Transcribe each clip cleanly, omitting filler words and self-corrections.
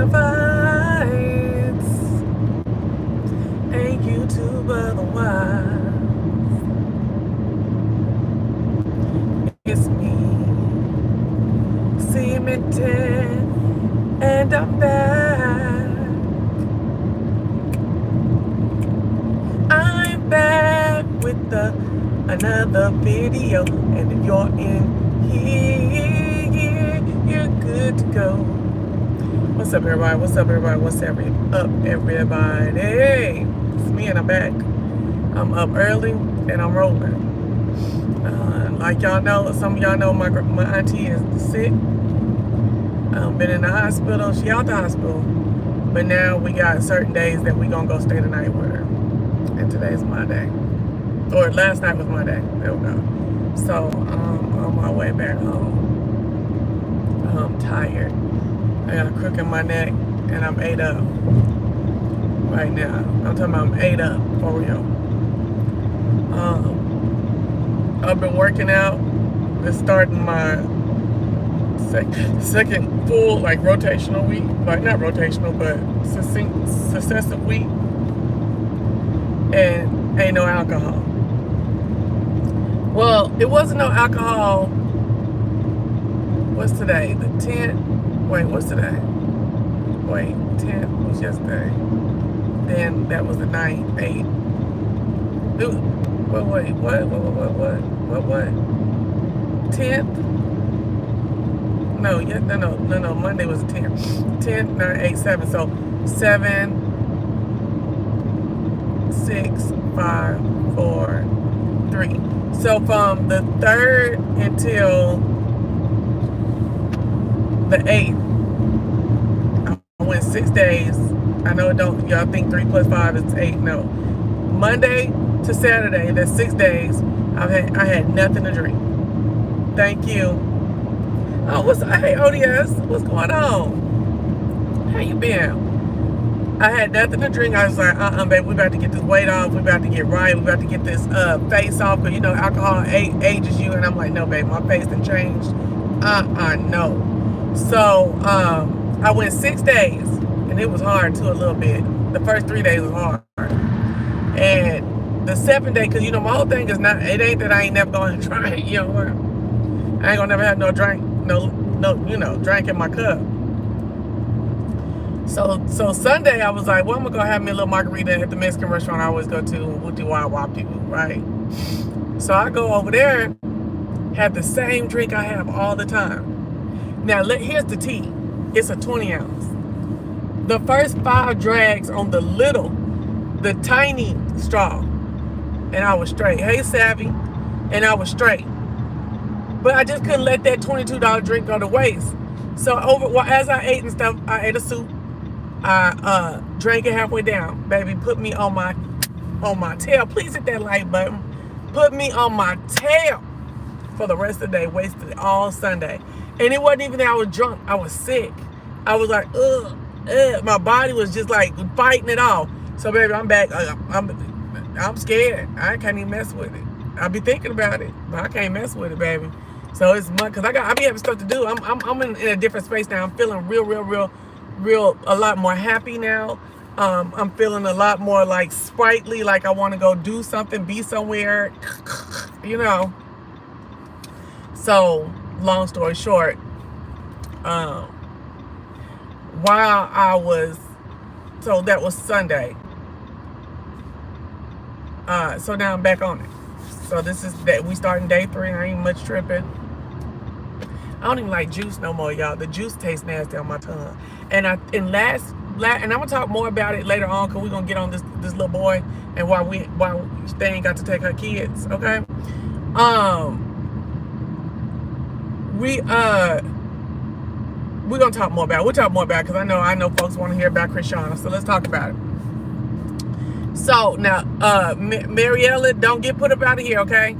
my fights. Ain't YouTube otherwise. It's me, Cmeantit, and I'm back. I'm back with another video, and if you're in here, you're good to go. What's up, everybody? What's up, everybody? What's up, everybody? It's me, and I'm back. I'm up early, and I'm rolling. Like y'all know, some of y'all know my auntie is sick. Been in the hospital. She out the hospital. But now we got certain days that we gonna go stay the night with her. And today's my day. Or last night was my day. There we go. So on my way back home. I'm tired. I got a crook in my neck and I'm ate up right now. I'm talking about I'm ate up for real. I've been working out. It's starting my second full like rotational week. Like not rotational, but successive week. And ain't no alcohol. Well, it wasn't no alcohol. What's today? The 10th? Wait, what's today? Wait, 10th was yesterday. Then that was the 9th, 8th. Wait, what? 10th? No, Monday was the 10th. 10th, 9, 8, 7. So 7, 6, 5, 4, 3. So from the 3rd until the 8th, I went 6 days. I know it don't, y'all think 3 plus 5 is 8. No. Monday to Saturday, that's 6 days. I had nothing to drink. Thank you. Oh, hey ODS, what's going on? How you been? I had nothing to drink. I was like, babe, we about to get this weight off. We about to get right. We about to get this face off. Because, you know, alcohol ages you. And I'm like, no, babe, my face done changed. No. So, I went 6 days. And it was hard, too, a little bit. The first 3 days was hard. And the 7th day, because, you know, my whole thing is not, it ain't that I ain't never going to try it. You know what? I ain't going to never have no drink, no, you know, drink in my cup. So Sunday, I was like, well, I'm going to go have me a little margarita at the Mexican restaurant I always go to, Wooty Wawa people, right? So I go over there, have the same drink I have all the time. Now, here's the tea. It's a 20 ounce. The first 5 drags on the tiny straw, and I was straight. Hey, Savvy, and I was straight. But I just couldn't let that $22 drink go to waste. So as I ate and stuff, I ate a soup. I drank it halfway down. Baby, put me on my tail. Please hit that like button. Put me on my tail for the rest of the day. Wasted all Sunday. And it wasn't even that I was drunk. I was sick. I was like, ugh. My body was just like fighting it off. So baby, I'm back. I'm scared. I can't even mess with it. I be thinking about it, but I can't mess with it, baby. So it's because I be having stuff to do. I'm in a different space now. I'm feeling real, a lot more happy now. I'm feeling a lot more like sprightly, like I want to go do something, be somewhere, you know. So long story short, while I was, so that was Sunday. So now I'm back on it. So this is that we starting day 3. I ain't much tripping. I don't even like juice no more, y'all. The juice tastes nasty on my tongue. And I'm gonna talk more about it later on, because we're gonna get on this little boy and why they ain't got to take her kids, okay? We're gonna talk more about it. We'll talk more about it, because I know folks want to hear about Chrisean. So let's talk about it. So now, Mariella, don't get put up out of here, okay?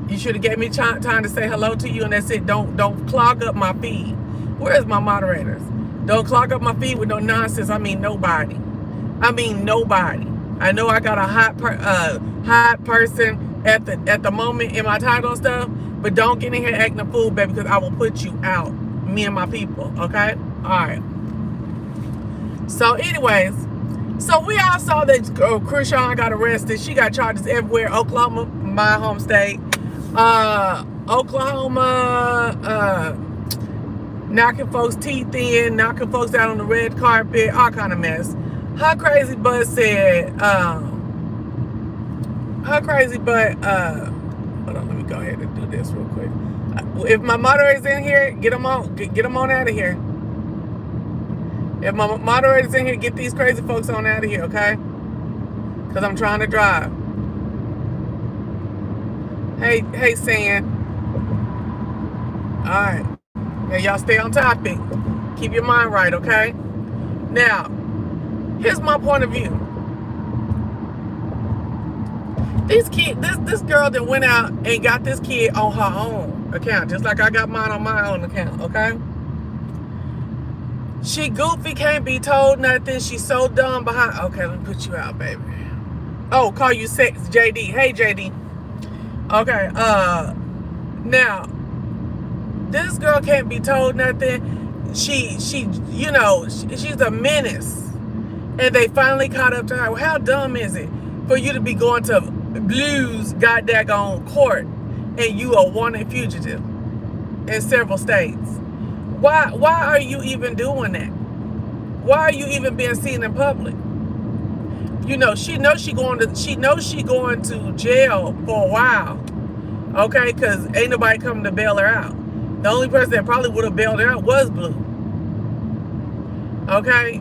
You should have gave me time to say hello to you, and that's it. Don't clog up my feed. Where's my moderators? Don't clog up my feed with no nonsense. I mean nobody. I know I got a hot person at the moment in my title and stuff, but don't get in here acting a fool, baby, because I will put you out. Me and my people, okay? All right. So anyways, so we all saw that Chrisean got arrested. She got charges everywhere. Oklahoma, my home state. Oklahoma, knocking folks' teeth in, knocking folks out on the red carpet, all kind of mess. Her crazy butt said, hold on, let me go ahead and do this real quick. If my moderator's in here, get them on out of here. If my moderator's in here, get these crazy folks on out of here, okay? Because I'm trying to drive. Hey, San. All right. Now, y'all stay on topic. Keep your mind right, okay? Now, here's my point of view. This girl that went out and got this kid on her own account, just like I got mine on my own account, okay? She goofy, can't be told nothing. She's so dumb behind. Okay, let me put you out, baby. Oh, call you sex, JD. Hey, JD. Okay, now, this girl can't be told nothing. She's a menace. And they finally caught up to her. Well, how dumb is it for you to be going to Blue's goddamn court and you a wanted fugitive in several states? Why are you even doing that? Why are you even being seen in public? You know, she knows she going to jail for a while. Okay, because ain't nobody coming to bail her out. The only person that probably would have bailed her out was Blue. Okay?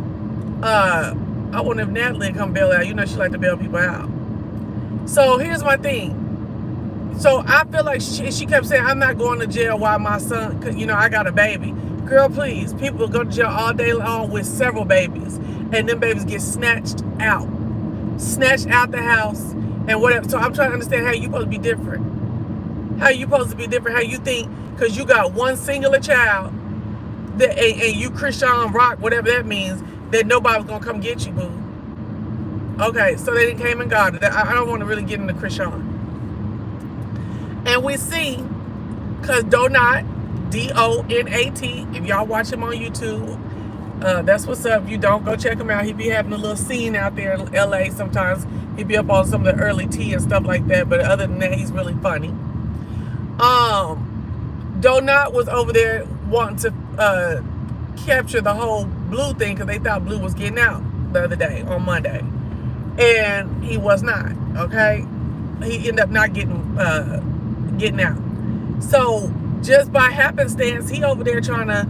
I wonder if Natalie come bail her out. You know she like to bail people out. So here's my thing. So I feel like she kept saying, I'm not going to jail while my son, I got a baby. Girl, please. People go to jail all day long with several babies. And them babies get snatched out. Snatched out the house and whatever. So I'm trying to understand how you supposed to be different. How you supposed to be different. How you think, because you got one singular child, that, and you Chrisean Rock, whatever that means, that nobody's going to come get you, boo. Okay, so they came and got it. I don't want to really get into Chrisean. And we see, because Donat, D-O-N-A-T, if y'all watch him on YouTube, that's what's up. If you don't, go check him out. He be having a little scene out there in L.A. sometimes. He be up on some of the early tea and stuff like that. But other than that, he's really funny. Donat was over there wanting to capture the whole Blue thing because they thought Blue was getting out the other day, on Monday. And he was not, okay? He ended up not getting out. So just by happenstance, he over there trying to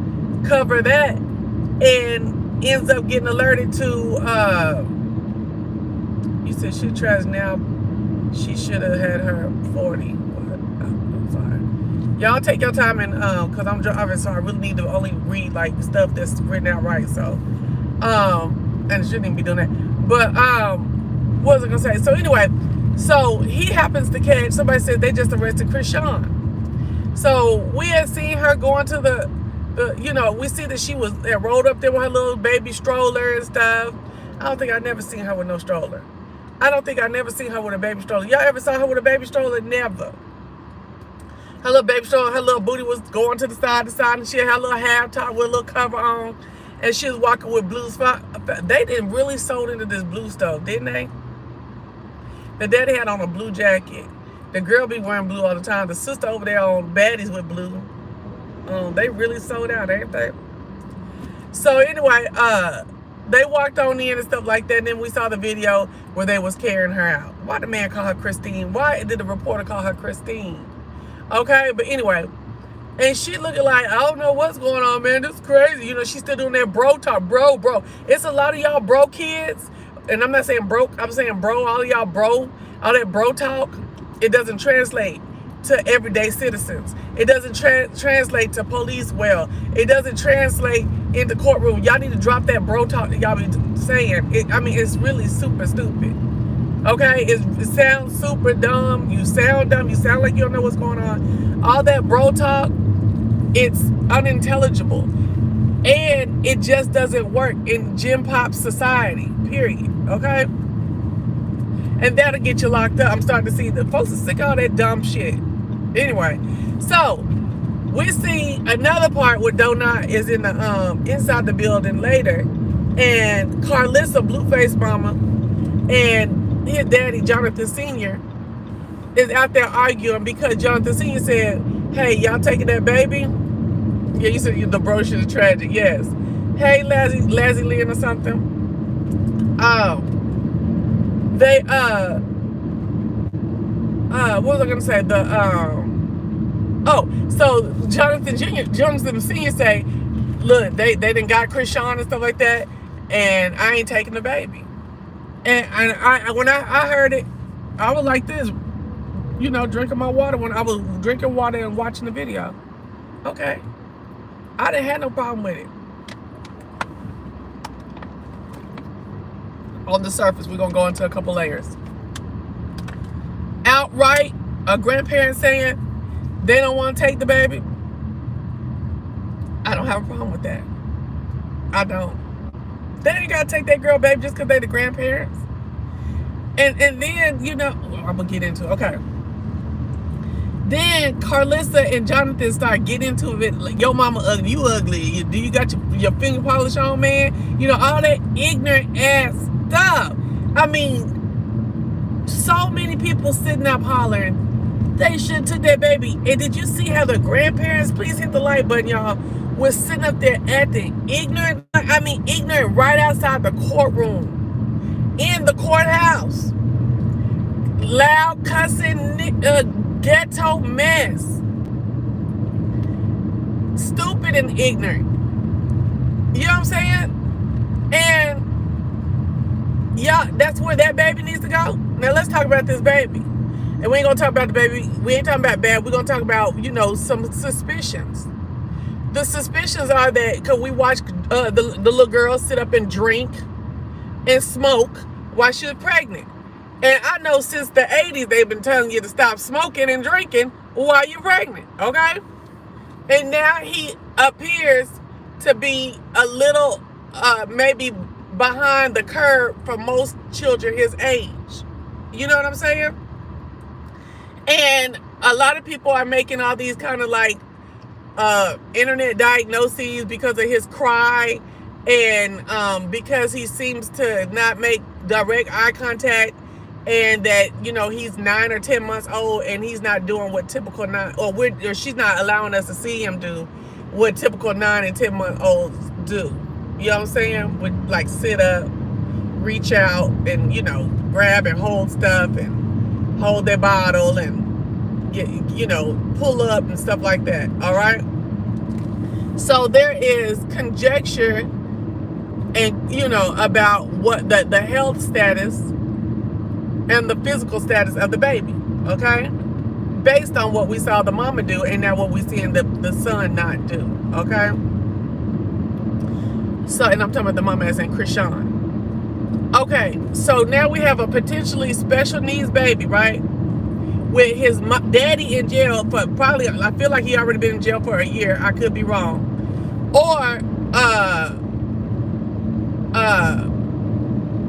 cover that and ends up getting alerted to, you said she tries now, she should have had her 40. I'm sorry. Y'all take your time and, because I'm driving, so I really need to only read, like, stuff that's written out right, so, and I shouldn't even be doing that. But, what was I going to say? So, anyway, so he happens to catch, somebody said they just arrested Chrisean. So, we had seen her going to the we see that she was rolled up there with her little baby stroller and stuff. I don't think I've never seen her with no stroller. I don't think I've never seen her with a baby stroller. Y'all ever saw her with a baby stroller? Never. Her little baby stroller, her little booty was going to the side, and she had her little half top with a little cover on, and she was walking with Blue's. They didn't really sold into this Blue stuff, didn't they? The daddy had on a blue jacket. The girl be wearing blue all the time. The sister over there on Baddies with Blue. They really sold out, ain't they? So anyway, they walked on in and stuff like that. And then we saw the video where they was carrying her out. Why the man call her Christine? Why did the reporter call her Christine? Okay, but anyway. And she looking like, I don't know what's going on, man. This is crazy. She's still doing that bro talk. Bro. It's a lot of y'all bro kids. And I'm not saying broke. I'm saying bro. All of y'all bro. All that bro talk. It doesn't translate to everyday citizens. It doesn't translate to police well. It doesn't translate into courtroom. Y'all need to drop that bro talk that y'all be saying. It's really super stupid. Okay? It sounds super dumb. You sound dumb. You sound like you don't know what's going on. All that bro talk, it's unintelligible. And it just doesn't work in gym pop society, period. Okay? And that'll get you locked up. I'm starting to see the folks are sick of all that dumb shit. Anyway, so we see another part where Donat is in the inside the building later, And Carlissa, Blueface Mama, and his daddy, Jonathan Sr., is out there arguing because Jonathan Sr. said, hey, y'all taking that baby? Yeah, you said the brochure is tragic. Yes. Hey, Lazzy Lynn or something. They, what was I going to say? So Jonathan Sr. say, look, they done got Chrisean and stuff like that, and I ain't taking the baby. And when I heard it, I was like this, you know, drinking my water when I was drinking water and watching the video. Okay. I didn't have no problem with it. On the surface, we're going to go into a couple layers. Outright, a grandparent saying they don't want to take the baby, I don't have a problem with that. I don't. They ain't got to take that girl baby just because they the grandparents. And then, you know, I'm going to get into it. Okay. Then Carlissa and Jonathan start getting into it. Like, yo, mama ugly. You ugly. Do you got your finger polish on, man? You know, all that ignorant ass stuff. I mean, so many people sitting up hollering, they should took that baby. And did you see how the grandparents, please hit the like button, y'all, was sitting up there acting ignorant? I mean, ignorant right outside the courtroom. In the courthouse. Loud cussing, ghetto mess. Stupid and ignorant. You know what I'm saying? And yeah, that's where that baby needs to go. Now let's talk about this baby. And we ain't gonna talk about the baby. We ain't talking about bad. We're gonna talk about, you know, some suspicions. The suspicions are that because we watched the little girl sit up and drink and smoke while she was pregnant. And I know since the 80s, they've been telling you to stop smoking and drinking while you're pregnant, okay? And now he appears to be a little, maybe behind the curve for most children his age. You know what I'm saying? And a lot of people are making all these kind of like internet diagnoses because of his cry and because he seems to not make direct eye contact. And that, you know, he's 9 or 10 months old and he's not doing what typical 9, or she's not allowing us to see him do what typical 9 and 10 month olds do. You know what I'm saying? Would like sit up, reach out, and, you know, grab and hold stuff and hold their bottle and get, you know, pull up and stuff like that. All right. So there is conjecture and, you know, about what the health status and the physical status of the baby, okay? Based on what we saw the mama do and now what we seeing the son not do, okay? So, and I'm talking about the mama as in Chrisean. Okay, so now we have a potentially special needs baby, right? With his daddy in jail for probably, I feel like he already been in jail for a year. I could be wrong. Or,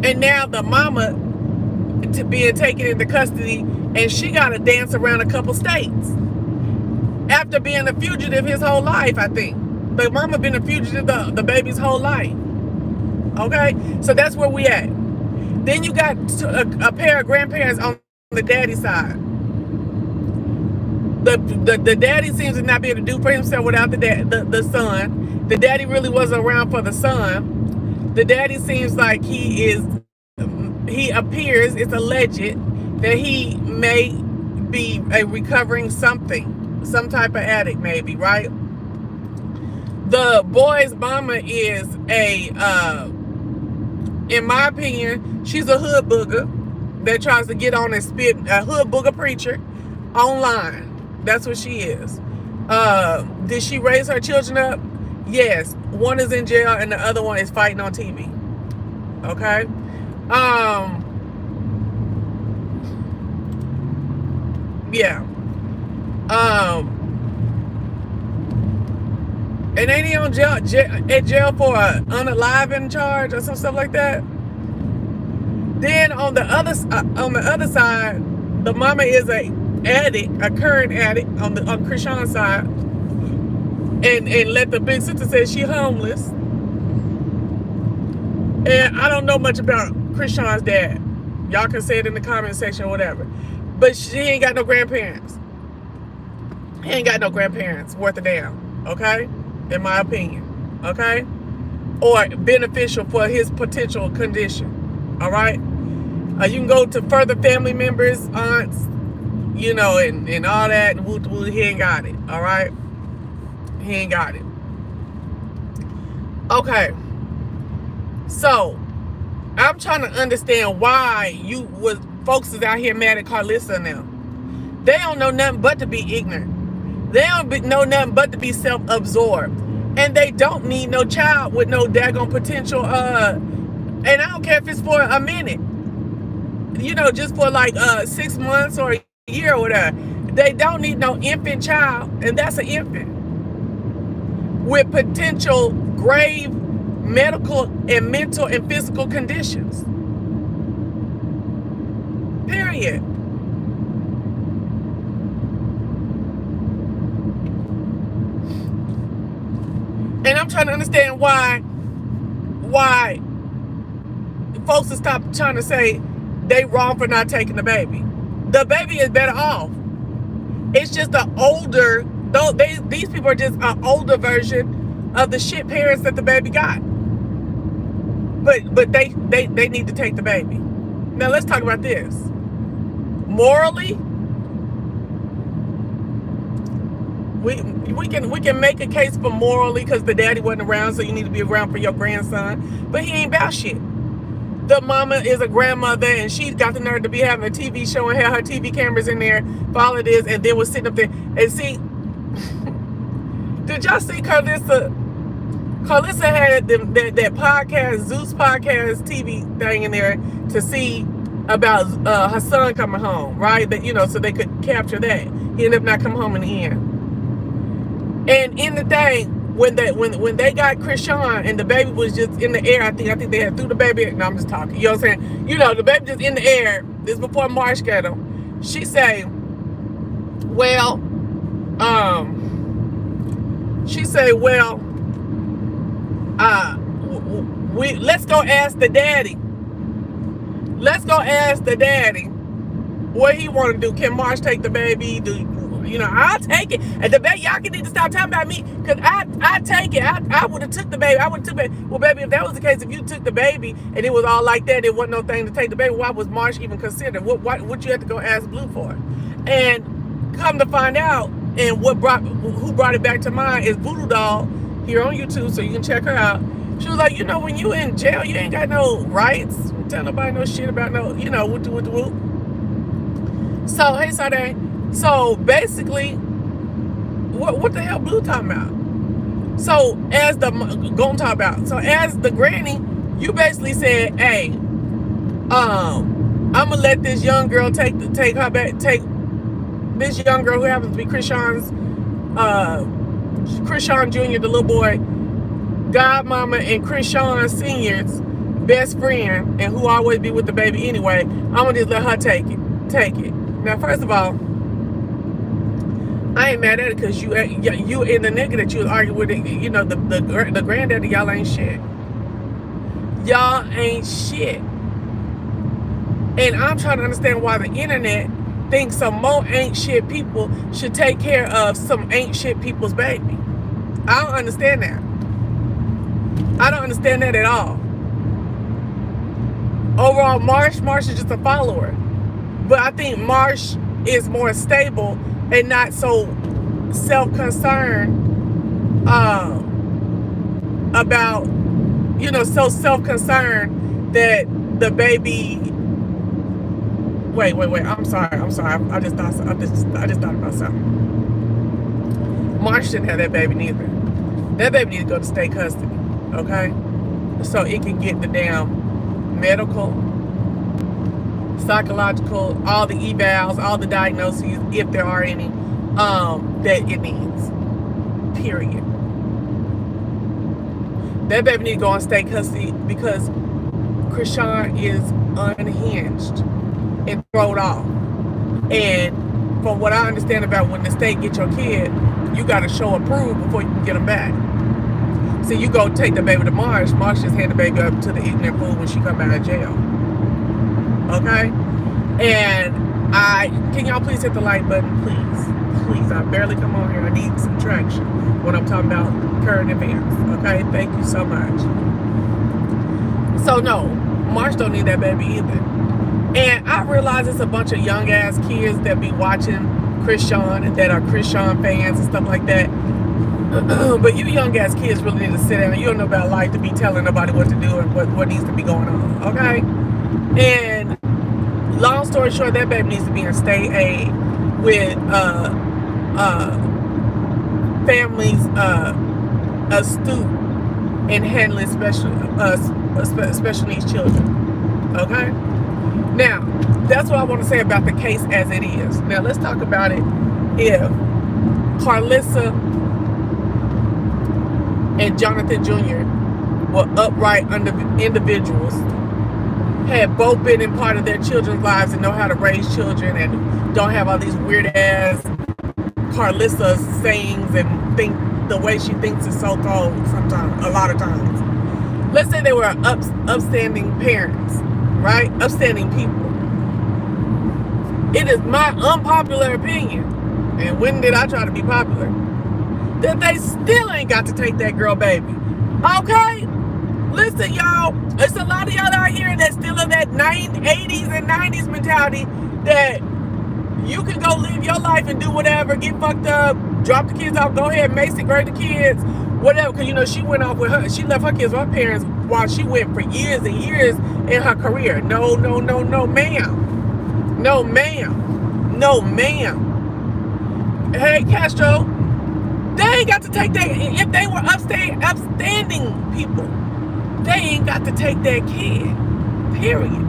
and now the mama to being taken into custody, and she got to dance around a couple states after being a fugitive his whole life. I think the mama been a fugitive the baby's whole life. Okay, so that's where we at. Then you got a pair of grandparents on the daddy side. The daddy seems to not be able to do for himself without the son. The daddy really wasn't around for the son. The daddy seems like he appears, it's alleged, that he may be a recovering something, some type of addict maybe, right? The boy's mama is in my opinion, she's a hood booger that tries to get on and spit, a hood booger preacher online. That's what she is. Did she raise her children up? Yes. One is in jail and the other one is fighting on TV. Okay? Yeah. And ain't he on jail for an unaliving charge or some stuff like that? Then on the other side, the mama is a current addict on Chrisean's side, and let the big sister say she homeless. And I don't know much about Chrisean's dad. Y'all can say it in the comment section or whatever. But she ain't got no grandparents. He ain't got no grandparents worth a damn. Okay? In my opinion. Okay? Or beneficial for his potential condition. Alright? You can go to further family members, aunts, you know, and all that. And he ain't got it. Alright? He ain't got it. Okay. So, I'm trying to understand why folks is out here mad at Carlissa now. They don't know nothing but to be ignorant. They don't know nothing but to be self-absorbed. And they don't need no child with no daggone potential. And I don't care if it's for a minute. You know, just for like 6 months or a year or whatever. They don't need no infant child. And that's an infant. With potential grave medical and mental and physical conditions. Period. And I'm trying to understand why folks will stop trying to say they wrong for not taking the baby. The baby is better off. It's just an older, these people are just an older version of the shit parents that the baby got. But they need to take the baby. Now let's talk about this. Morally, we can make a case for morally because the daddy wasn't around, so you need to be around for your grandson. But he ain't about shit. The mama is a grandmother, and she's got the nerve to be having a TV show and have her TV cameras in there for all it is, and then was sitting up there and see. Did y'all see Carlissa? Carlissa had that podcast, Zeus podcast TV thing in there to see about her son coming home, right? That, you know, so they could capture that. He ended up not coming home in the end. And in the thing, when they got Chrisean and the baby was just in the air, I think they had threw the baby. No, I'm just talking. You know what I'm saying? You know, the baby just in the air. This is before Marsh got him. She say, well, let's go ask the daddy. Let's go ask the daddy what he want to do. Can Marsh take the baby? I'll take it. And the baby, y'all can need to stop talking about me, because I take it. I would have took the baby. I would have took it. Well, baby, if that was the case, if you took the baby and it was all like that, there wasn't no thing to take the baby, why was Marsh even considered? What you had to go ask Blue for? And come to find out, and who brought it back to mind is Voodoo Doll here on YouTube, so you can check her out. She was like, when you in jail, you ain't got no rights. Don't tell nobody no shit about no, whoop the whoop. So, hey, Sade. So, basically, what the hell Blue talking about? So, as the granny, you basically said, hey, I'm going to let this young girl take this young girl who happens to be Chrisean Jr., the little boy, godmama, and Chrisean Sr.'s best friend, and who always be with the baby anyway. I'm gonna just let her take it. Now, first of all, I ain't mad at it, because you and the nigga that you was arguing with, the granddaddy, y'all ain't shit. Y'all ain't shit. And I'm trying to understand why the internet thinks some more ain't shit people should take care of some ain't shit people's baby. I don't understand that. I don't understand that at all. Overall, Marsh is just a follower. But I think Marsh is more stable and not so self-concerned about, so self-concerned that the baby. Wait. I'm sorry. I just thought about something. Marsh didn't have that baby neither. That baby needs to go to state custody, okay? So it can get the damn medical, psychological, all the evals, all the diagnoses, if there are any, that it needs. Period. That baby needs to go on state custody, because Chrisean is unhinged and thrown off. And from what I understand about when the state get your kid, you got to show approve before you can get them back. So you go take the baby to Marsh. Marsh just hand the baby up to the ignorant fool when she come out of jail. Okay? And can y'all please hit the like button, please? Please, I barely come on here. I need some traction when I'm talking about current events. Okay? Thank you so much. So no, Marsh don't need that baby either. And I realize it's a bunch of young ass kids that be watching Chrisean and that are Chrisean fans and stuff like that. But you young ass kids really need to sit down. You don't know about life to be telling nobody what to do and what needs to be going on. Okay? And long story short, that baby needs to be in state aid with families astute in handling special needs children. Okay? Now, that's what I want to say about the case as it is. Now, let's talk about it if Carlissa and Jonathan Jr. were upright individuals, had both been in part of their children's lives and know how to raise children and don't have all these weird ass Carlissa sayings and think the way she thinks is so cold sometimes, a lot of times. Let's say they were upstanding parents, right? Upstanding people. It is my unpopular opinion, and when did I try to be popular, that they still ain't got to take that girl baby. Okay? Listen, y'all, it's a lot of y'all out here that still in that 80s and 90s mentality that you can go live your life and do whatever, get fucked up, drop the kids off, go ahead, Mason, grade the kids, whatever. Because, she went off with her, she left her kids with her parents while she went for years and years in her career. No, ma'am. No, ma'am. No, ma'am. Hey, Castro, they ain't got to take that. If they were upstanding people, they ain't got to take that kid. Period.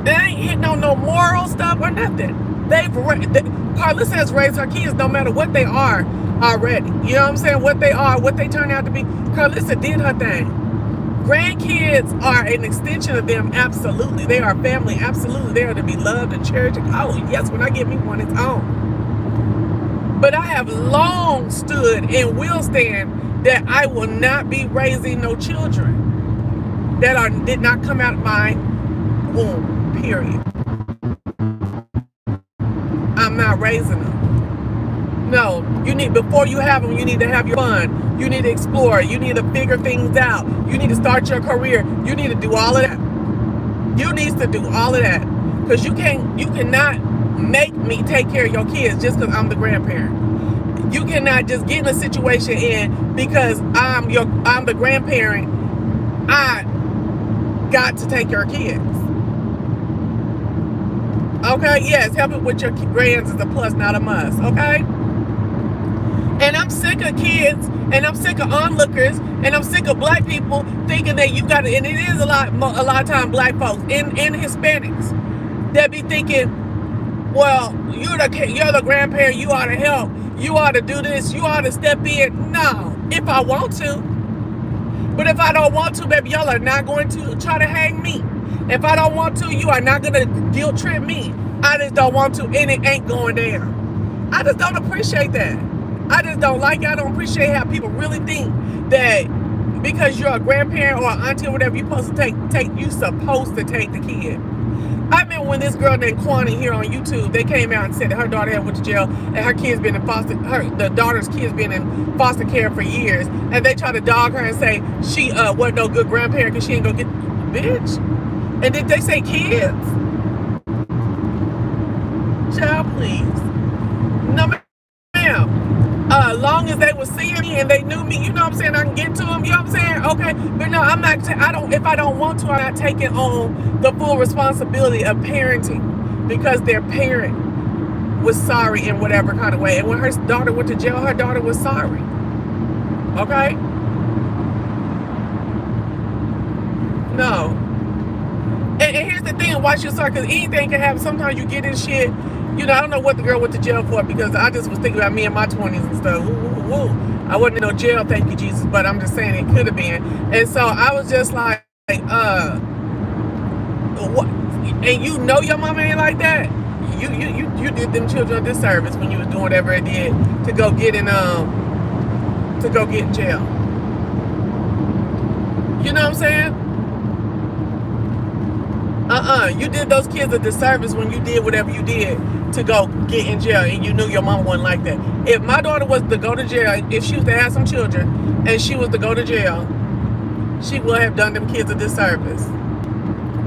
They ain't hitting on no moral stuff or nothing. Carlissa has raised her kids no matter what they are already. You know what I'm saying? What they are, what they turn out to be. Carlissa did her thing. Grandkids are an extension of them, absolutely. They are family, absolutely. They are to be loved and cherished. Oh, yes, when I get me one, it's on. But I have long stood and will stand that I will not be raising no children that did not come out of my womb, period. I'm not raising them. No, before you have them, you need to have your fun. You need to explore. You need to figure things out. You need to start your career. You need to do all of that. You need to do all of that. Because you cannot make me take care of your kids just because I'm the grandparent. You cannot just get in a situation because I'm the grandparent, I got to take your kids. Okay, yes, helping with your grands is a plus, not a must, okay? And I'm sick of kids, and I'm sick of onlookers, and I'm sick of black people thinking that you got to, and it is a lot of time black folks and Hispanics that be thinking, well, you're the grandparent, you ought to help, you ought to do this, you ought to step in. No, if I want to. But if I don't want to, baby, y'all are not going to try to hang me. If I don't want to, you are not going to guilt trip me. I just don't want to, and it ain't going down. I just don't appreciate that. I just don't like it. I don't appreciate how people really think that because you're a grandparent or an auntie or whatever, you're supposed to take the kid. I remember when this girl named Kwani here on YouTube, they came out and said that her daughter had went to jail and her kids been in the daughter's kids been in foster care for years, and they tried to dog her and say she wasn't no good grandparent because she ain't gonna get bitch. And did they say kids? Child, please. No, ma'am. Long as they were seeing me and they knew me, you know what I'm saying, I can get to them, you know what I'm saying? Okay, but no, I'm not, if I don't want to, I'm not taking on the full responsibility of parenting because their parent was sorry in whatever kind of way. And when her daughter went to jail, her daughter was sorry. Okay? No. And here's the thing, watch your sorry, because anything can happen. Sometimes you get in shit. I don't know what the girl went to jail for because I just was thinking about me in my 20s and stuff. I wasn't in no jail, thank you, Jesus, but I'm just saying it could have been. And so I was just like, what? And your mama ain't like that? You did them children a disservice when you was doing whatever it did to go get in to go get in jail. You know what I'm saying? You did those kids a disservice when you did whatever you did to go get in jail, and you knew your mama wasn't like that. If my daughter was to go to jail, if she was to have some children and she was to go to jail, she would have done them kids a disservice.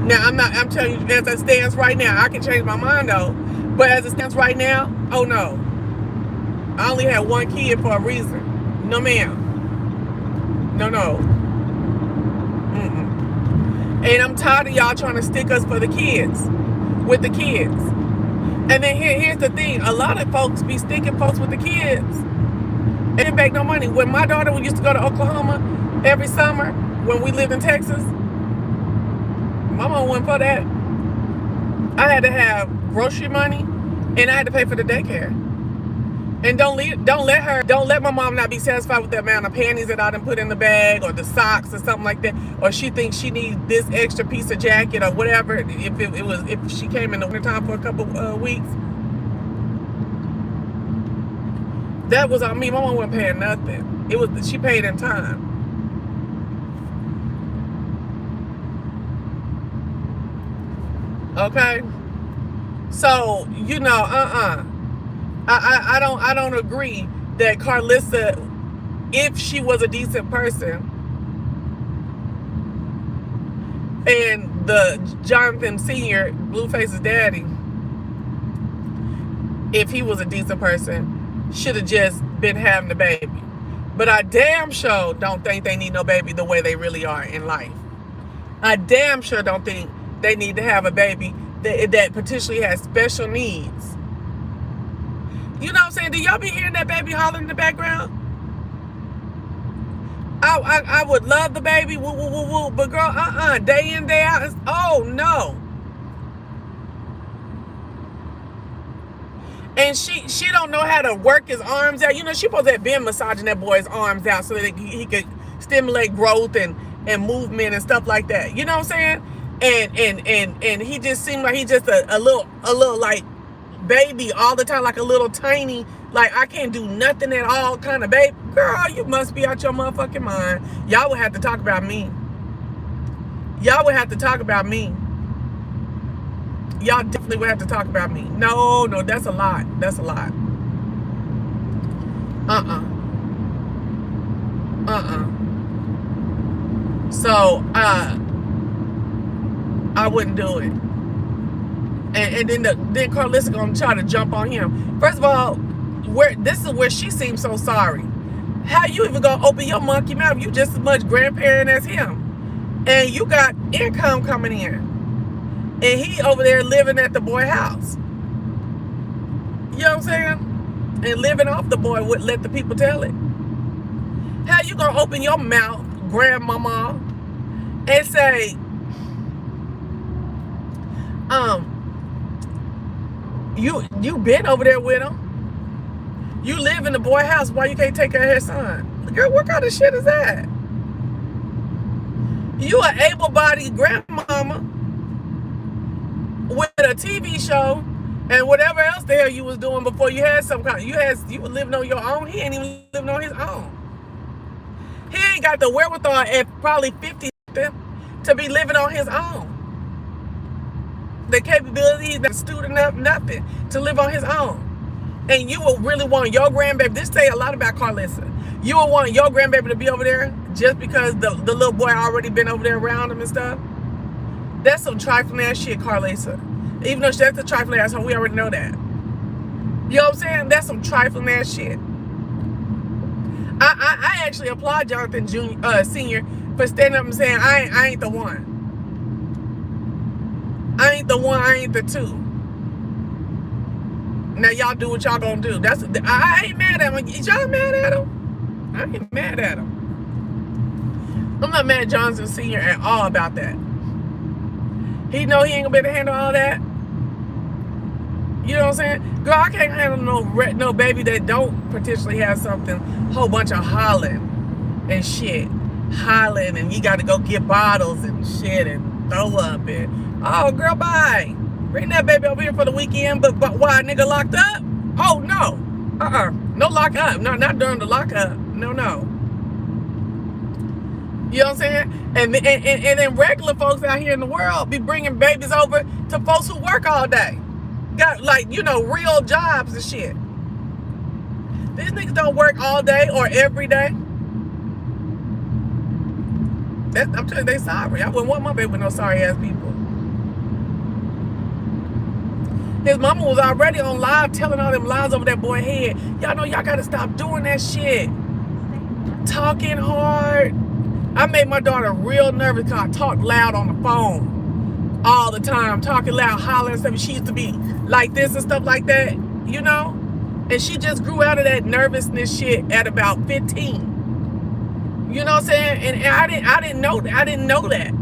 Now, I'm telling you, as it stands right now, I can change my mind though, but as it stands right now, oh no. I only had one kid for a reason. No ma'am. No. And I'm tired of y'all trying to stick us for the kids, with the kids. And then here's the thing. A lot of folks be sticking folks with the kids and didn't make no money. When my daughter used to go to Oklahoma every summer when we lived in Texas, my mom went for that. I had to have grocery money and I had to pay for the daycare. And don't let my mom not be satisfied with the amount of panties that I done put in the bag, or the socks or something like that, or she thinks she needs this extra piece of jacket or whatever. If she came in the wintertime for a couple weeks, that was on me. My mom wasn't paying nothing. She paid in time. Okay, so you know, I don't agree that Carlissa, if she was a decent person, and the Jonathan Sr., Blueface's daddy, if he was a decent person, should have just been having the baby. But I damn sure don't think they need no baby the way they really are in life. I damn sure don't think they need to have a baby that potentially has special needs. You know what I'm saying? Do y'all be hearing that baby hollering in the background? I would love the baby, woo, woo, woo, woo, but girl, day in, day out, oh no. And she don't know how to work his arms out. You know, she supposed to have been massaging that boy's arms out so that he could stimulate growth and movement and stuff like that. You know what I'm saying? And he just seemed like he just a little like baby all the time, like a little tiny, like I can't do nothing at all kind of baby. Girl, you must be out your motherfucking mind. Y'all would have to talk about me. Y'all would have to talk about me. Y'all definitely would have to talk about me. No, that's a lot. That's a lot. So, I wouldn't do it. And then Carlissa gonna try to jump on him. First of all, this is where she seems so sorry. How you even gonna open your monkey mouth? You just as much grandparent as him, and you got income coming in, and he over there living at the boy house. You know what I'm saying? And living off the boy would let the people tell it. How you gonna open your mouth, grandmama, and say, you been over there with him. You live in the boy house. Why you can't take care of his son? Girl, what kind of shit is that? You an able-bodied grandmama with a TV show and whatever else the hell you was doing before you had some kind. You were living on your own. He ain't even living on his own. He ain't got the wherewithal at probably 50 to be living on his own. The capabilities, the student enough, nothing to live on his own. And you will really want your grandbaby. This say a lot about Carlissa. You will want your grandbaby to be over there just because the little boy already been over there around him and stuff. That's some trifling ass shit, Carlissa. Even though that's a trifling ass hoe, we already know that. You know what I'm saying? That's some trifling ass shit. I actually applaud Jonathan Sr. for standing up and saying, I ain't the one. I ain't the one, I ain't the two. Now y'all do what y'all gonna do. I ain't mad at him. Is y'all mad at him? I ain't mad at him. I'm not mad at Jonathan Sr. at all about that. He know he ain't gonna be able to handle all that. You know what I'm saying? Girl, I can't handle no baby that don't potentially have something. Whole bunch of hollering and shit. Hollering, and you gotta go get bottles and shit and throw up and, oh girl, bye. Bring that baby over here for the weekend, but why, nigga locked up? Oh no. No lock up. No, not during the lockup. No. You know what I'm saying? And then regular folks out here in the world be bringing babies over to folks who work all day. Got, like, you know, real jobs and shit. These niggas don't work all day or every day. I'm telling you, they sorry. I wouldn't want my baby with no sorry ass people. His mama was already on live telling all them lies over that boy's head. Y'all know y'all gotta stop doing that shit. Talking hard. I made my daughter real nervous because I talked loud on the phone all the time. Talking loud, hollering stuff. She used to be like this and stuff like that, you know? And she just grew out of that nervousness shit at about 15. You know what I'm saying? And I didn't know that. I didn't know that.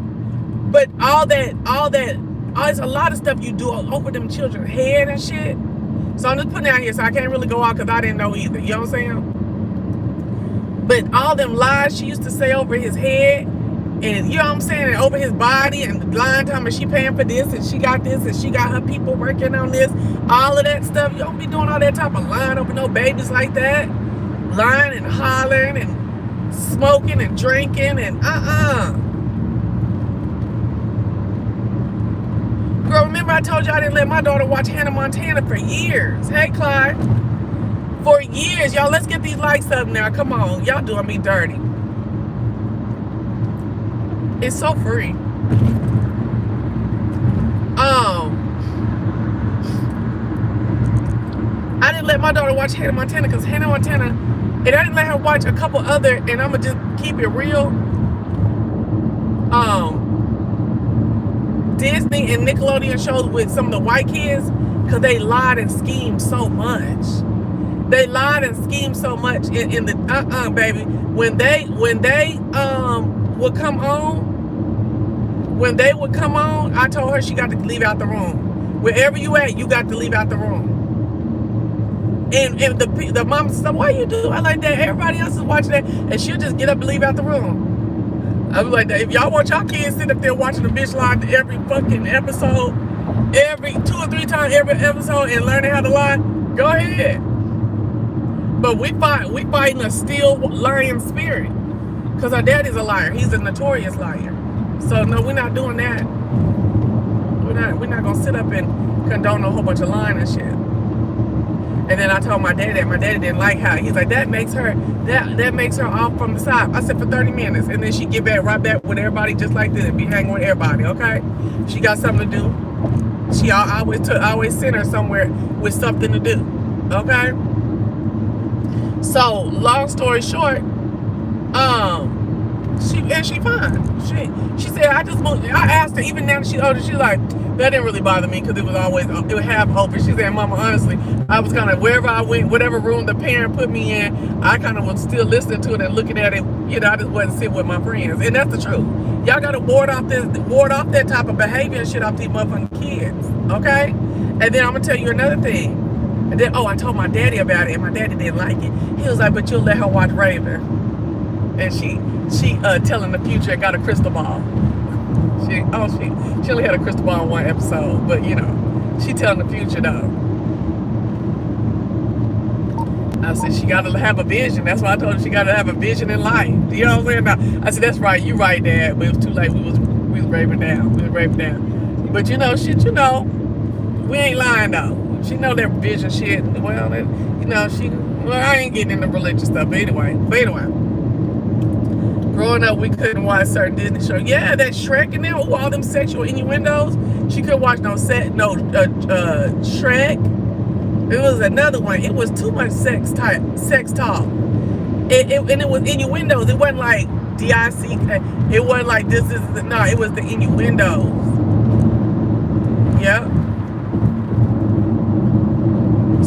But there's a lot of stuff you do over them children's head and shit. So I'm just putting it out here, so I can't really go out because I didn't know either. You know what I'm saying? But all them lies she used to say over his head, and you know what I'm saying, and over his body, and lying time, and she paying for this, and she got this, and she got her people working on this, all of that stuff. You don't be doing all that type of lying over no babies like that. Lying and hollering and smoking and drinking and Girl, remember I told you I didn't let my daughter watch Hannah Montana for years. Hey, Clyde. For years. Y'all, let's get these likes up now. Come on. Y'all doing me dirty. It's so free. I didn't let my daughter watch Hannah Montana because Hannah Montana, and I didn't let her watch a couple other, and I'm going to just keep it real. Disney and Nickelodeon shows with some of the white kids, because they lied and schemed so much. They lied and schemed so much in the baby. When they would come on, I told her she got to leave out the room. Wherever you at, you got to leave out the room. And the mom said, why you do it like that? Everybody else is watching that, and she'll just get up and leave out the room. I was like, if y'all want y'all kids sit up there watching the bitch lie every fucking episode, every 2 or 3 times every episode, and learning how to lie, go ahead. But we fighting a still lying spirit, because our daddy's a liar. He's a notorious liar. So no, we're not doing that. We're not gonna sit up and condone a whole bunch of lying and shit. And then I told my daddy that my daddy didn't like how he's like, that makes her off from the side. I said, for 30 minutes, and then she get back right back with everybody just like this and be hanging with everybody. Okay, she got something to do. She always send her somewhere with something to do. Okay. So long story short, she fine. She said, I just moved. I asked her, even now that she's older, she's like, that didn't really bother me because it would have open. She said, Mama, honestly, I was kind of, wherever I went, whatever room the parent put me in, I kind of was still listening to it and looking at it. You know, I just wasn't sitting with my friends. And that's the truth. Y'all got to ward off that type of behavior and shit off these motherfucking kids. Okay? And then I'm going to tell you another thing. And then, I told my daddy about it, and my daddy didn't like it. He was like, but you'll let her watch Raven. And she telling the future, got a crystal ball. She only had a crystal ball in one episode, but you know, she telling the future though. I said she gotta have a vision. That's why I told her she gotta have a vision in life. You know what I'm saying? I said, that's right, you right, Dad, but it was too late. We was raving down. But you know, shit, you know, we ain't lying though. She know that vision shit. Well, you know, I ain't getting into religious stuff, but anyway. Growing up, we couldn't watch certain Disney shows. Yeah, that Shrek and them, all them sexual innuendos. She couldn't watch no Shrek. It was another one. It was too much sex talk. And it was innuendos. It wasn't like D-I-C-K. It wasn't like it was the innuendos. Yep.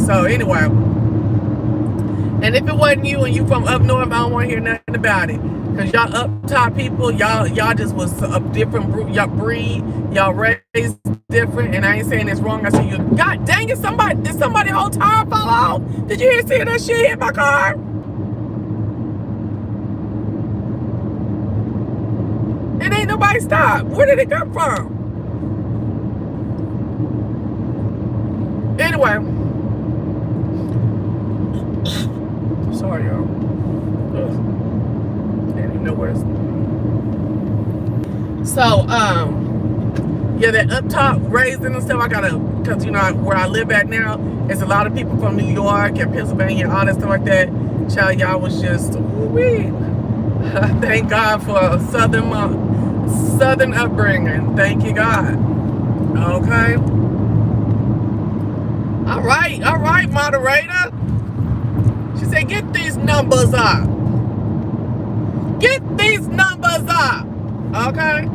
So anyway. And if it wasn't you and you from up north, I don't want to hear nothing about it. Because y'all up top people, y'all just was a different breed. Y'all raised different. And I ain't saying it's wrong. I see you. God dang it, did somebody whole tire fall off? Did you hear that shit hit my car? And ain't nobody stopped. Where did it come from? Anyway. Sorry, y'all. know where. So yeah, that up top raising and stuff. I gotta, cause you know where I live at now, it's a lot of people from New York and Pennsylvania, all that stuff like that. Child, y'all was just woo-wee. Thank God for a southern upbringing. Thank you, God. Okay. All right, moderator. She said, get these numbers up. Get these numbers up. Okay.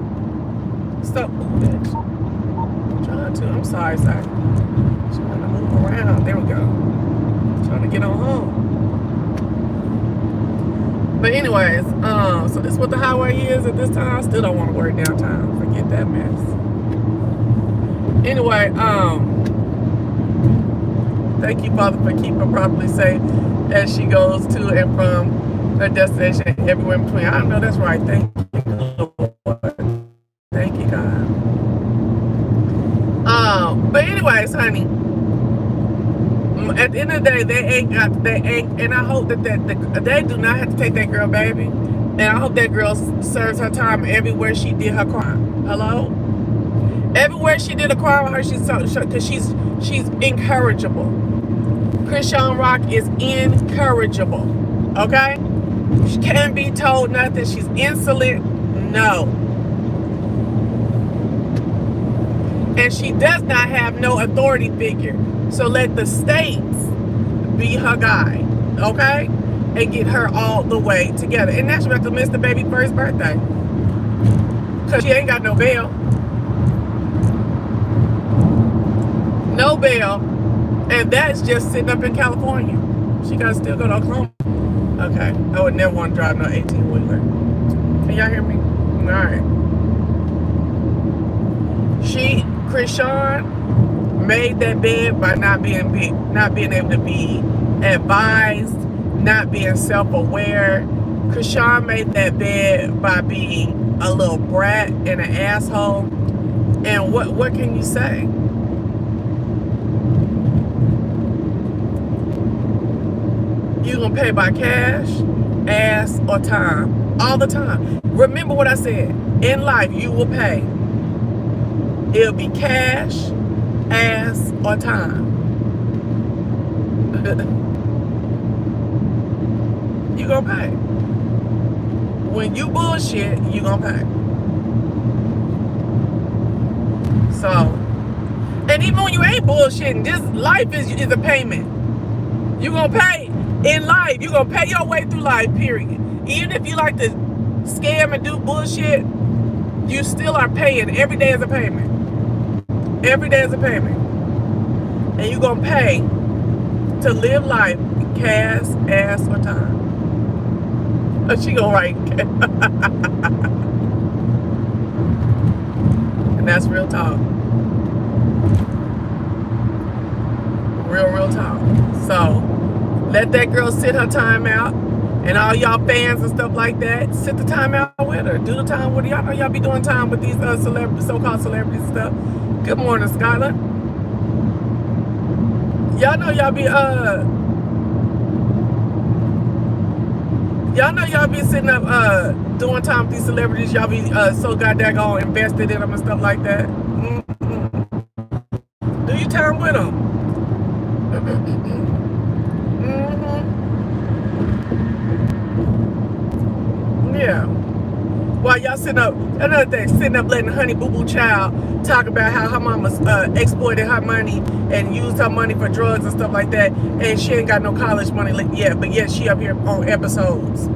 So, bitch. I'm trying to. I'm sorry, sir. Trying to move around. There we go. Trying to get on home. But anyways, so this is what the highway is at this time. I still don't want to work downtown. Forget that mess. Anyway, thank you, Father, for keeping her properly safe as she goes to and from her destination, everywhere in between. I know that's right. Thank you, Lord. Thank you, God. But anyways, honey, at the end of the day, they ain't, and I hope that they do not have to take that girl, baby. And I hope that girl serves her time everywhere she did her crime. Hello? Everywhere she did a crime, because she's incorrigible. Chrisean Rock is incorrigible. Okay? She can't be told nothing. She's insolent. No. And she does not have no authority figure. So let the states be her guide. Okay? And get her all the way together. And now she about to miss the baby's first birthday. Because she ain't got no bail. No bail. And that's just sitting up in California. She got to still go to Oklahoma. Okay. I would never want to drive no 18-wheeler. Can y'all hear me? All right. Chrisean made that bed by not being able to be advised, not being self-aware. Chrisean made that bed by being a little brat and an asshole. And what can you say? You gonna pay by cash, ass, or time. All the time. Remember what I said. In life, you will pay. It'll be cash, ass, or time. You gonna pay. When you bullshit, you gonna pay. So, and even when you ain't bullshitting, this life is a payment. You gonna pay in life. You gonna pay your way through life, period. Even if you like to scam and do bullshit, you still are paying. Every day is a payment. Every day is a payment. And you gonna pay to live life, cash, ass, or time. She gonna write. And that's real talk. Real talk. So, let that girl sit her time out. And all y'all fans and stuff like that, sit the time out with her. Do the time with her. Y'all know y'all be doing time with these so-called celebrities and stuff. Good morning, Skylar. Y'all know y'all be sitting up doing time with these celebrities. Y'all be so goddamn invested in them and stuff like that. Do your time with them. Yeah. While y'all sitting up, another thing, sitting up letting Honey Boo Boo Child talk about how her mama exploited her money and used her money for drugs and stuff like that, and she ain't got no college money yet, but yet she up here on episodes.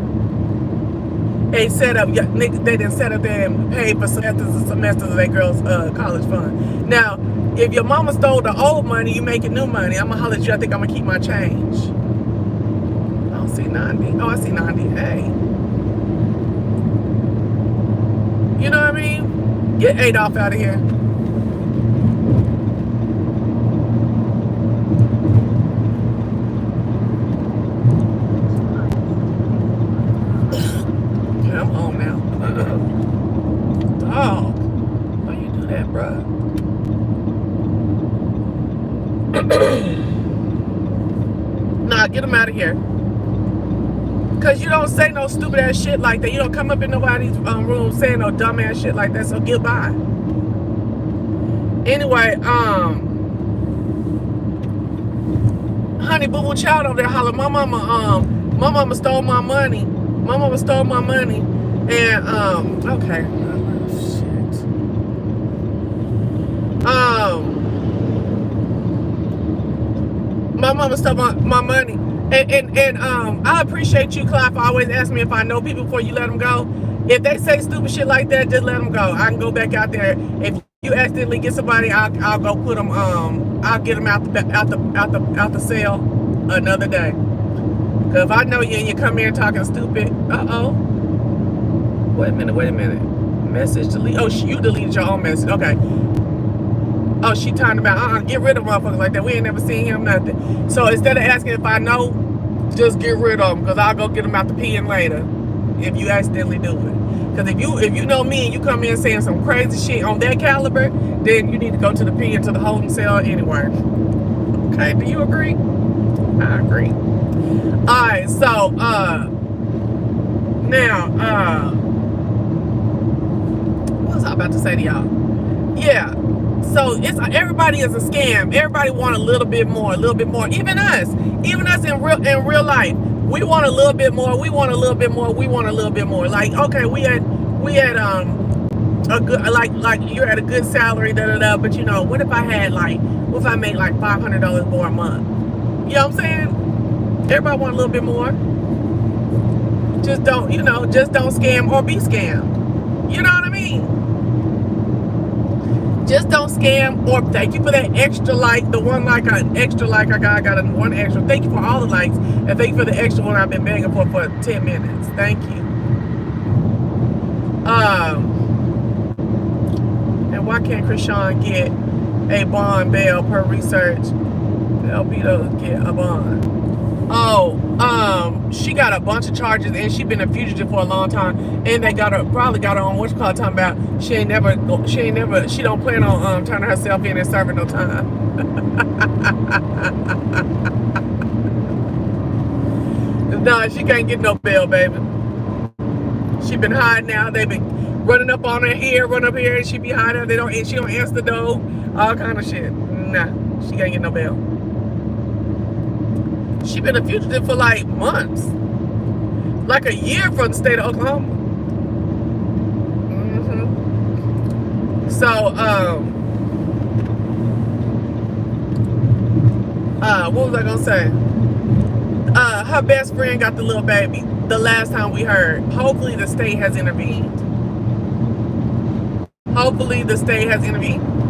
They didn't set up there and pay for semesters and semesters of that girl's college fund. Now, if your mama stole the old money, you making new money. I'm gonna holler at you. I think I'm gonna keep my change. I don't see 90. Oh, I see 90. Hey. You know what I mean? Get Adolf out of here. Okay, I'm home now. Dog. Why you do that, bruh? Nah, get him out of here. Cause you don't say no stupid ass shit like that. You don't come up in nobody's room saying no dumb ass shit like that. So goodbye. Anyway, honey boo boo child over there holler, my mama stole my money. My mama stole my money. And okay. Shit. My mama stole my money. And I appreciate you, Clive, for always asking me if I know people before you let them go. If they say stupid shit like that, just let them go. I can go back out there. If you accidentally get somebody, I'll go put them. I'll get them out the cell another day. Cause if I know you and you come here talking stupid, wait a minute. Message delete. Oh, you deleted your own message. Okay. Oh, she talking about, get rid of motherfuckers like that. We ain't never seen him, nothing. So instead of asking if I know, just get rid of them, because I'll go get them out the pen later if you accidentally do it. Because if you know me and you come in saying some crazy shit on that caliber, then you need to go to the pen, to the holding cell anyway. Okay, do you agree? I agree. Alright, so, now, what was I about to say to y'all? Yeah. So everybody is a scam. Everybody want a little bit more. Even us in real life, we want a little bit more. We want a little bit more. Like, okay, we had a good, like you're at a good salary, but you know, what if I made like $500 more a month? You know what I'm saying? Everybody want a little bit more. Just don't scam or be scammed. You know what I mean? Just don't scam, or thank you for that extra like, the one like, an extra like I got one extra. Thank you for all the likes, and thank you for the extra one I've been begging for 10 minutes. Thank you. And why can't Chrisean get a bond bail per research? LB to get a bond. Oh, she got a bunch of charges, and she been a fugitive for a long time, and they probably got her on what's called talking about she don't plan on turning herself in and serving no time. No, she can't get no bail, baby. She been hiding now. They been running up on her here, run up here, and she be hiding. She don't answer the door, all kind of shit. Nah, she can't get no bail. She been a fugitive for like months, like a year from the state of Oklahoma. So, what was I gonna say? Her best friend got the little baby. The last time we heard, hopefully the state has intervened.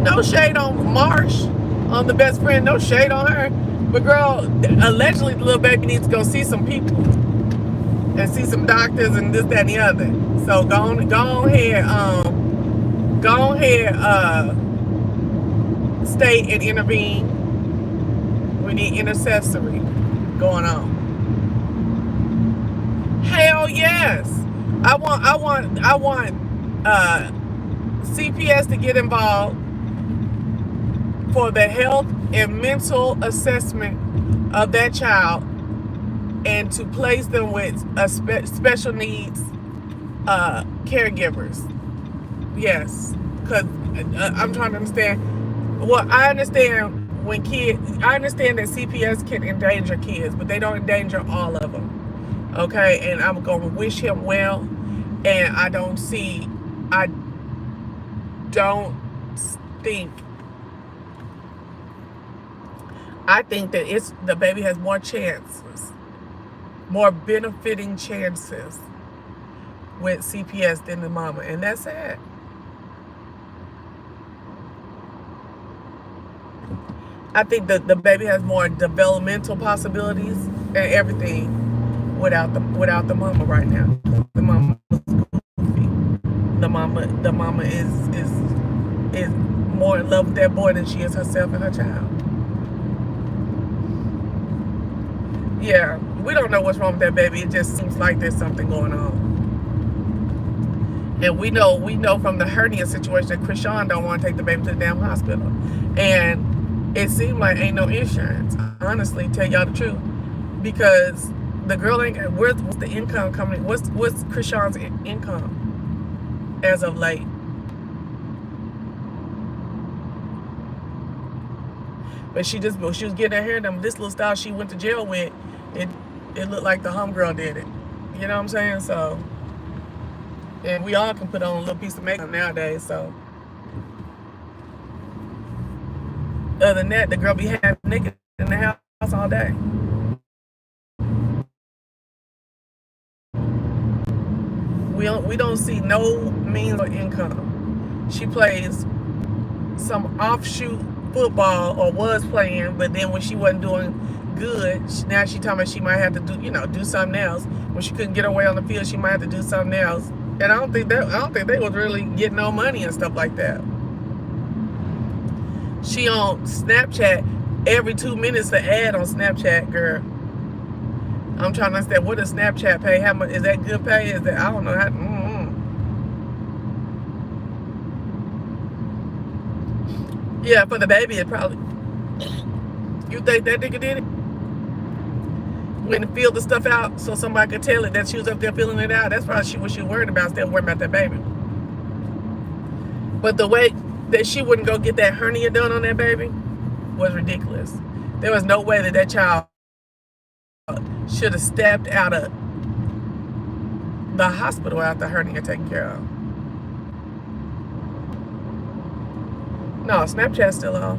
No shade on Marsh, on the best friend. No shade on her. But girl, allegedly the little baby needs to go see some people and see some doctors and this, that, and the other. So go ahead, state and intervene. We need intercessory going on. Hell yes. I want CPS to get involved for the health and mental assessment of that child, and to place them with special needs caregivers. Yes, because I'm trying to understand. Well, I understand that CPS can endanger kids, but they don't endanger all of them. Okay, and I'm gonna wish him well, and I don't think. I think that the baby has more chances, more benefiting chances with CPS than the mama, and that's sad. I think that the baby has more developmental possibilities and everything without the mama right now. The mama is goofy. The mama is more in love with that boy than she is herself and her child. Yeah, we don't know what's wrong with that baby. It just seems like there's something going on. And we know from the hernia situation that Chrisean don't want to take the baby to the damn hospital. And it seemed like ain't no insurance, honestly, tell y'all the truth. Because The girl ain't. What's the income coming? What's Chrisean's income as of late? But she was getting her hair done. This little style she went to jail with, it looked like the homegirl did it. You know what I'm saying? So, and we all can put on a little piece of makeup nowadays. So, other than that, the girl be half naked in the house all day. We don't see no means of income. She plays some offshoot football, or was playing, but then when she wasn't doing good, now she talking about she might have to do something else. When she couldn't get her way on the field, she might have to do something else. And I don't think they was really getting no money and stuff like that. She on Snapchat every 2 minutes, the ad on Snapchat, girl. I'm trying to understand, what does Snapchat pay? How much is that? Good pay? Is that, I don't know how. Yeah, for the baby, it probably. You think that nigga did it? When to fill the stuff out so somebody could tell it that she was up there filling it out. That's probably what she worried about. Still worried about that baby. But the way that she wouldn't go get that hernia done on that baby was ridiculous. There was no way that child should have stepped out of the hospital without the hernia taken care of. No, Snapchat's still on.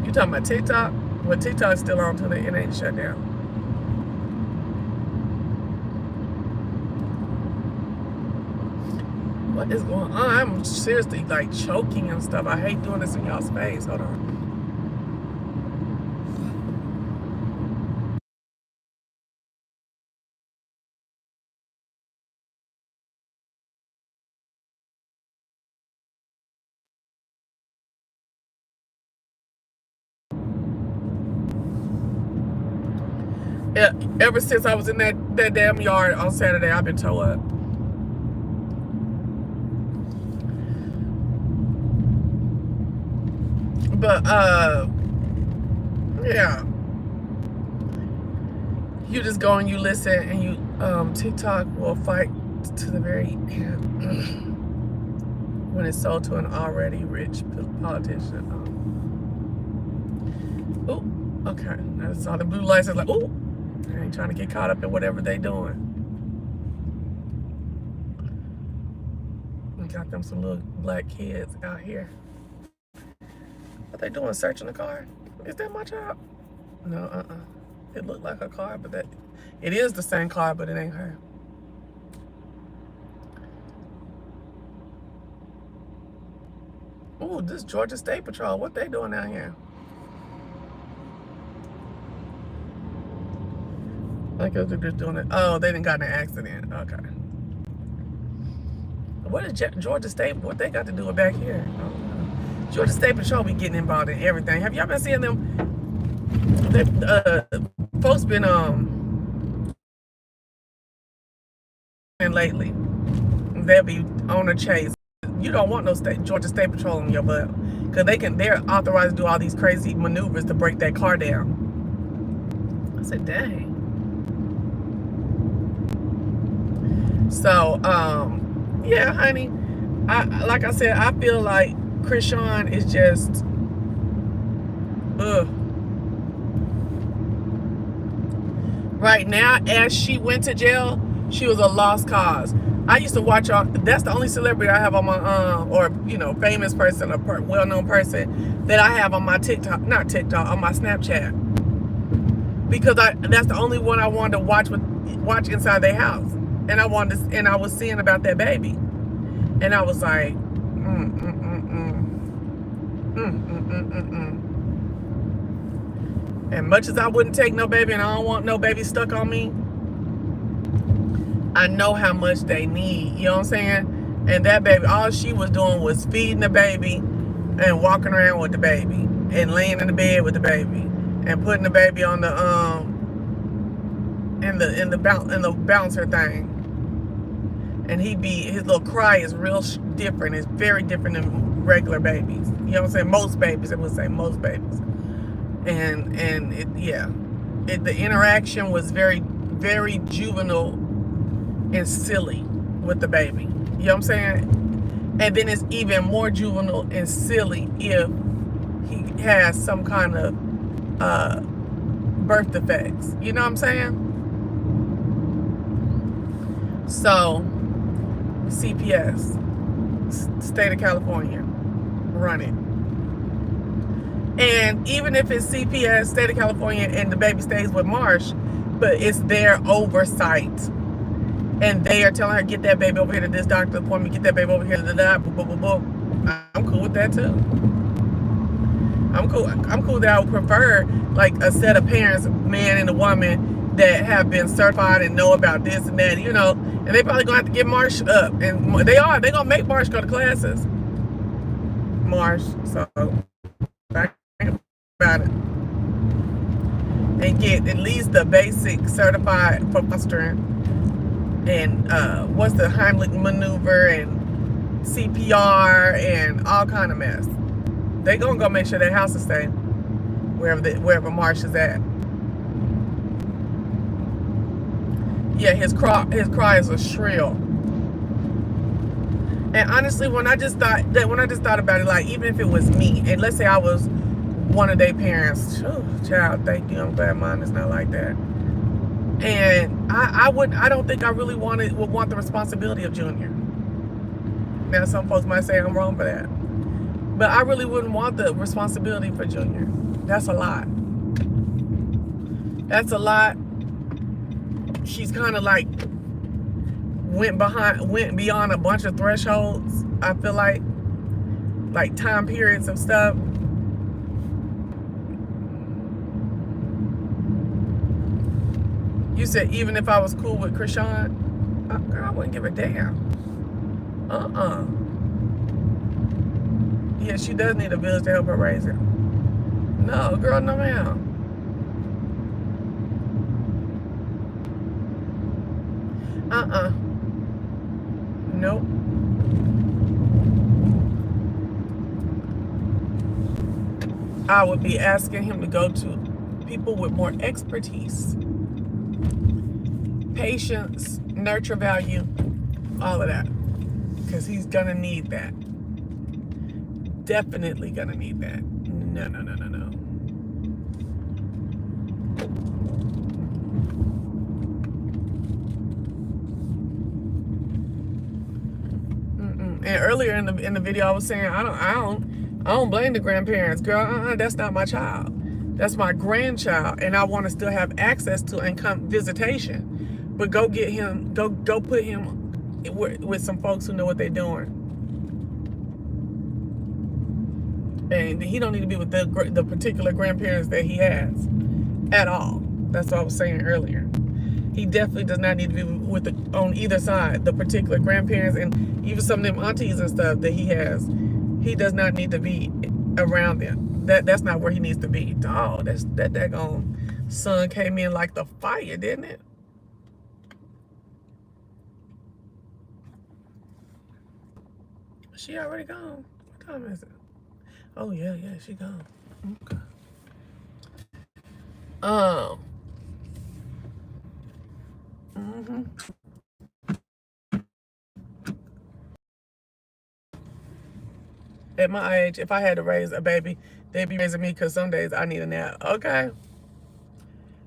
You talking about TikTok? Well, TikTok's still on till it ain't shut down. What is going on? I'm seriously like choking and stuff. I hate doing this in y'all's face. Hold on. Yeah, ever since I was in that damn yard on Saturday, I've been tore up. But yeah, you just go and you listen, and you TikTok will fight to the very end when it's sold to an already rich politician. Oh, okay. I saw the blue lights. I was like, oh. I ain't trying to get caught up in whatever they doing. We got them some little black kids out here. What they doing? Searching the car? Is that my child? No, It looked like a car, but it is the same car, but it ain't her. Ooh, this Georgia State Patrol. What they doing out here? Like they're just doing it. Oh, they didn't got in an accident. Okay. What is Georgia State? What they got to do with back here? Georgia State Patrol be getting involved in everything. Have y'all been seeing them? Folks been lately. They'll be on a chase. You don't want no Georgia State Patrol on your butt, because they're authorized to do all these crazy maneuvers to break that car down. I said, dang. So, yeah, honey, like I said, I feel like Chrisean is just, right now, as she went to jail, she was a lost cause. I used to watch her. That's the only celebrity I have on my, or, famous person, or well-known person that I have on my TikTok, not TikTok, on my Snapchat. Because that's the only one I wanted to watch inside their house. And I was seeing about that baby, and I was like, And much as I wouldn't take no baby, and I don't want no baby stuck on me, I know how much they need. You know what I'm saying? And that baby, all she was doing was feeding the baby, and walking around with the baby, and laying in the bed with the baby, and putting the baby on the in the bouncer thing. And his little cry is real different. It's very different than regular babies. You know what I'm saying? Most babies, I would say most babies. And yeah. the interaction was very, very juvenile and silly with the baby. You know what I'm saying? And then it's even more juvenile and silly if he has some kind of birth defects. You know what I'm saying? So, CPS, state of California, run it. And even if it's CPS, state of California, and the baby stays with Marsh, but it's their oversight. And they are telling her, get that baby over here to this doctor appointment, get that baby over here to that, boop, boop, boop, boop. I'm cool with that too. I'm cool that I would prefer like a set of parents, a man and a woman, that have been certified and know about this and that, you know. And they probably gonna have to get Marsh up. And they gonna make Marsh go to classes. Marsh, so back about it. And get at least the basic certified for fostering and what's the Heimlich maneuver and CPR and all kind of mess. They gonna go make sure their house is safe wherever Marsh is at. Yeah, his cries are shrill. And honestly, when I just thought about it, like even if it was me, and let's say I was one of their parents, child, thank you, I'm glad mine is not like that. And I don't think I really would want the responsibility of Junior. Now some folks might say I'm wrong for that, but I really wouldn't want the responsibility for Junior. That's a lot. That's a lot. She's kind of like went beyond a bunch of thresholds. I feel like time periods of stuff. You said even if I was cool with Chrisean, girl, I wouldn't give a damn. Yeah, she does need a village to help her raise it. No, girl, no ma'am. Nope. I would be asking him to go to people with more expertise, patience, nurture value, all of that. Because he's gonna need that. Definitely gonna need that. No. And earlier in the video, I was saying I don't blame the grandparents, girl. That's not my child. That's my grandchild, and I want to still have access to and come visitation. But go get him, go put him with some folks who know what they're doing. And he don't need to be with the particular grandparents that he has at all. That's what I was saying earlier. He definitely does not need to be with on either side, the particular grandparents and even some of them aunties and stuff that he has. He does not need to be around them. That's not where he needs to be. Oh, that daggone sun came in like the fire, didn't it? She already gone. What time is it? Oh yeah, she gone. Okay. At my age, if I had to raise a baby, they'd be raising me because some days I need a nap. Okay.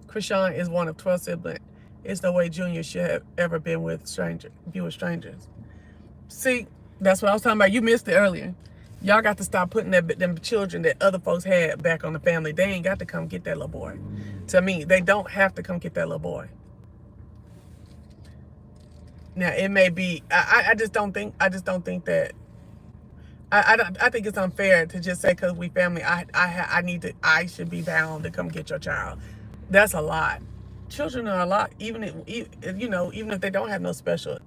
Chrisean is one of 12 siblings. It's no way Junior should have ever been with strangers. See, that's what I was talking about. You missed it earlier. Y'all got to stop putting them children that other folks had back on the family. They ain't got to come get that little boy. To me, they don't have to come get that little boy. Now it may be. I just don't think that. I think it's unfair to just say because we family, I should be bound to come get your child. That's a lot. Children are a lot, even if they don't have no special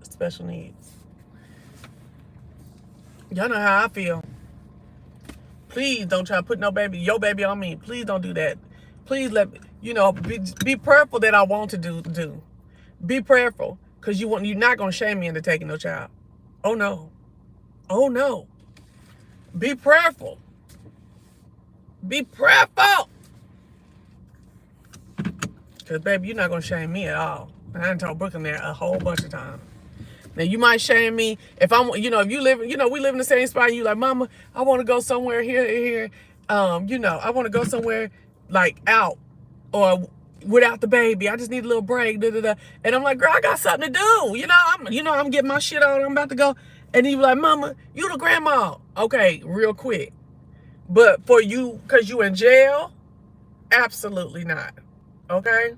needs. Y'all know how I feel. Please don't try to put your baby on me. Please don't do that. Please be prayerful that I want to do. Be prayerful, because you're not gonna shame me into taking no child. Oh no. Be prayerful. Be prayerful. Because, baby, you're not going to shame me at all. I done told Brooklyn that a whole bunch of times. Now, you might shame me if I'm, if you live, we live in the same spot, and you like, Mama, I want to go somewhere here. I want to go somewhere, like, out or without the baby. I just need a little break. Da, da, da. And I'm like, girl, I got something to do. I'm getting my shit on. I'm about to go. And you be like, Mama, you the grandma. Okay, real quick. But for you, because you in jail, absolutely not. Okay?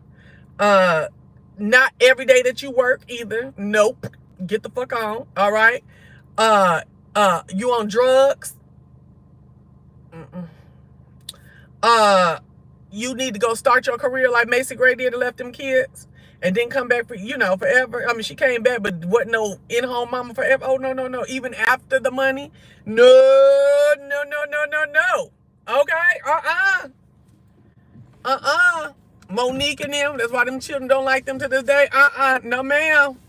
Not every day that you work either. Nope. Get the fuck on. All right? You on drugs? You need to go start your career like Macy Gray did and left them kids and then come back for, forever. I mean, she came back, but wasn't no in-home mama forever. Oh, no. Even after the money? No. Okay? Monique and them, that's why them children don't like them to this day. No, ma'am.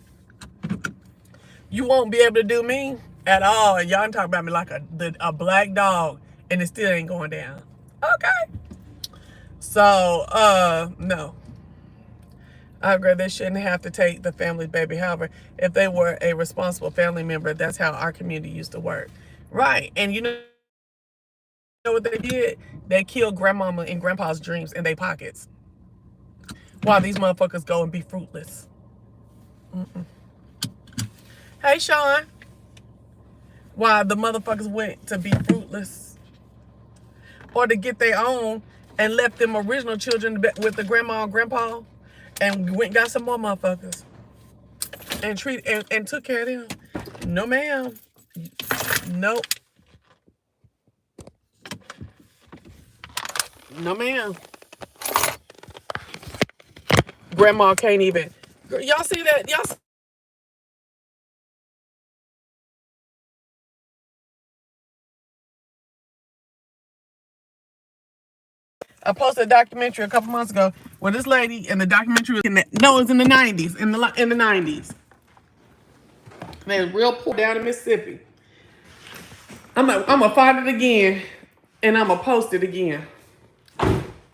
You won't be able to do me at all. And y'all talk about me like a black dog, and it still ain't going down. Okay. So, no. I agree they shouldn't have to take the family's baby. However, if they were a responsible family member, that's how our community used to work. Right. And you know what they did? They killed grandmama and grandpa's dreams in their pockets. While these motherfuckers go and be fruitless. Hey, Sean. Why the motherfuckers went to be fruitless. Or to get their own and left them original children with the grandma and grandpa. And went and got some more motherfuckers. And took care of them. No, ma'am. Nope. No, ma'am. Grandma can't even. Y'all see that? I posted a documentary a couple months ago where this lady and the documentary was in the 90s. In the 90s. They was real poor down in Mississippi. I'm gonna find it again and I'm gonna post it again.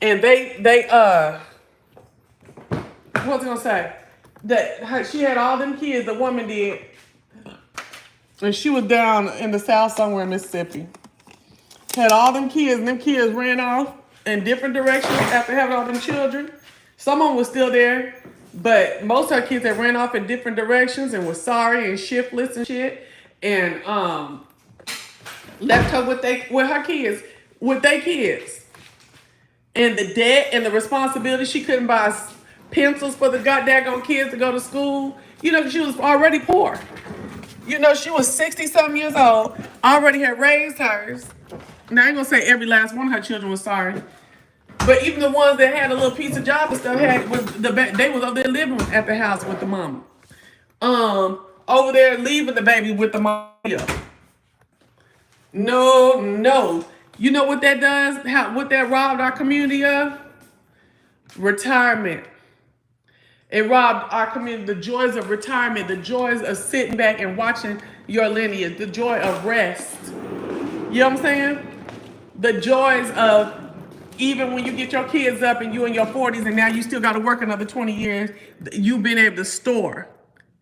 And they what was I gonna say? That she had all them kids, the woman did. And she was down in the south somewhere in Mississippi. Had all them kids, and them kids ran off in different directions after having all them children. Some of them was still there, but most of her kids had ran off in different directions and was sorry and shiftless and shit. And left her with her kids, with their kids. And the debt and the responsibility, she couldn't buy pencils for the goddamn kids to go to school. She was already poor. She was 60-something years old, already had raised hers. Now, I ain't gonna say every last one of her children was sorry. But even the ones that had a little piece of job and stuff they was over there living at the house with the mama. Over there leaving the baby with the mama. No. You know what that does? What that robbed our community of? Retirement. It robbed our community, the joys of retirement, the joys of sitting back and watching your lineage, the joy of rest. You know what I'm saying? The joys of even when you get your kids up and you in your 40s and now you still got to work another 20 years, you've been able to store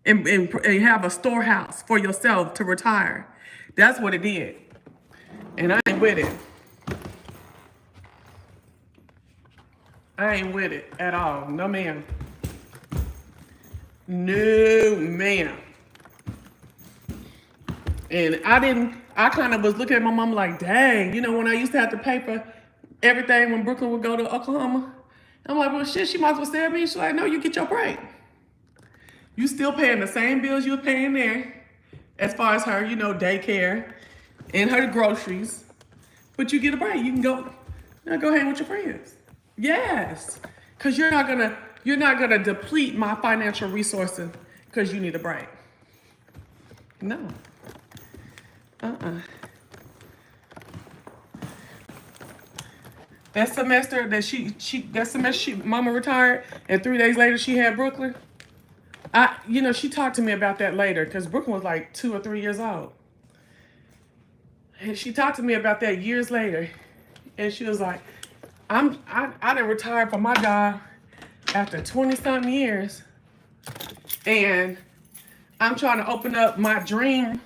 and have a storehouse for yourself to retire. That's what it did. And I ain't with it. I ain't with it at all. No, ma'am. No, ma'am. And I kind of was looking at my mom like, dang, when I used to have to pay for everything when Brooklyn would go to Oklahoma. I'm like, well, shit, she might as well stay at me. She's like, no, you get your break. You still paying the same bills you were paying there as far as her, daycare and her groceries. But you get a break. You can go hang with your friends. Yes. Because you're not gonna deplete my financial resources because you need a break. No. That semester that mama retired and 3 days later she had Brooklyn. She talked to me about that later because Brooklyn was like 2 or 3 years old. And she talked to me about that years later. And she was like, I didn't retire from my job after 20-something years, and I'm trying to open up my dream,